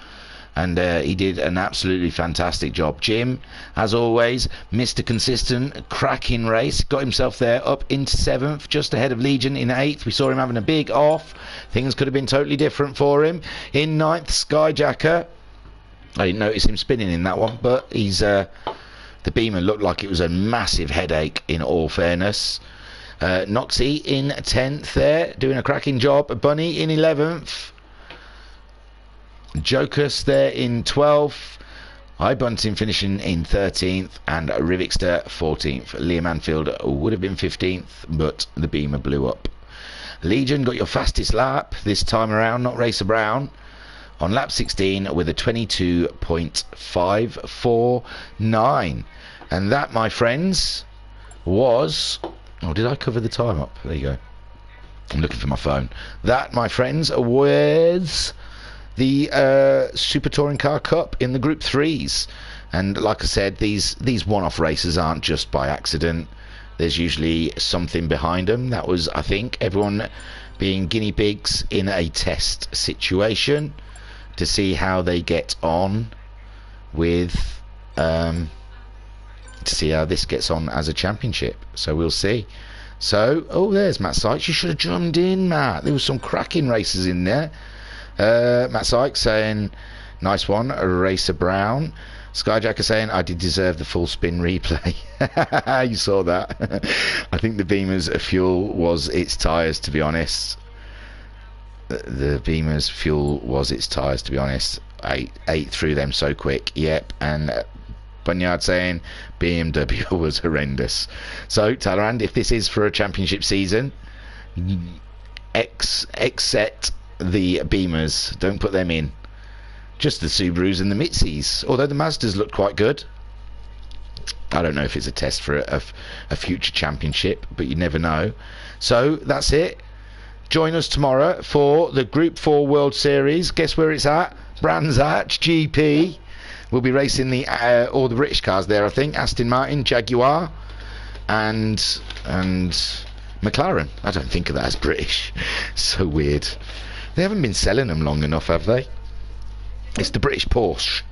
And he did an absolutely fantastic job. Jim, as always, Mr. Consistent, cracking race. Got himself there up into 7th, just ahead of Legion in 8th. We saw him having a big off. Things could have been totally different for him. In 9th, Skyjacker. I didn't notice him spinning in that one, but he's the Beamer looked like it was a massive headache, in all fairness. Noxie in 10th there, doing a cracking job. Bunny in 11th. Jokus there in 12th. Bunting finishing in 13th, and Rivixter 14th. Liam Anfield would have been 15th, but the Beamer blew up. Legion got your fastest lap this time around, not Racer Brown, on lap 16 with a 22.549. And that, my friends, was... Oh, did I cover the time up? There you go. I'm looking for my phone. That, my friends, was the Super Touring Car Cup in the Group 3s. And like I said, these one-off races aren't just by accident. there's usually something behind them. That was, I think, everyone being guinea pigs in a test situation to see how they get on with to see how this gets on as a championship. So we'll see. So, oh, there's Matt Sykes. You should have jumped in, Matt. There was some cracking races in there. Matt Sykes saying, nice one, Racer Brown. Skyjacker saying, I did deserve the full spin replay. You saw that. I think the Beamer's fuel was its tyres, to be honest. The Beamer's fuel was its tyres, to be honest. I ate through them so quick. Yep. And Bunyard saying BMW was horrendous. So, Talleyrand, if this is for a championship season, except the Beamers. Don't put them in. Just the Subarus and the Mitsubisis. Although the Mazdas looked quite good. I don't know if it's a test for a future championship, but you never know. So that's it. Join us tomorrow for the Group 4 World Series. Guess where it's at? Brands Hatch GP. We'll be racing all the British cars there, I think. Aston Martin, Jaguar, and McLaren. I don't think of that as British. So weird. They haven't been selling them long enough, have they? It's the British Porsche.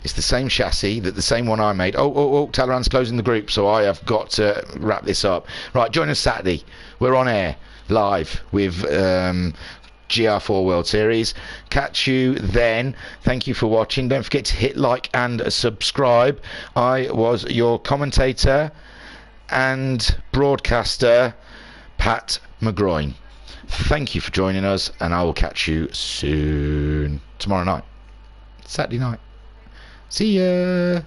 It's the same chassis, the same one I made. Oh, Talleyrand's closing the group, so I have got to wrap this up. Right, join us Saturday. We're on air, live, with GR4 World Series. Catch you then. Thank you for watching. Don't forget to hit like and subscribe. I was your commentator and broadcaster, Pat McGroin. Thank you for joining us, and I will catch you soon. Tomorrow night. Saturday night. See ya.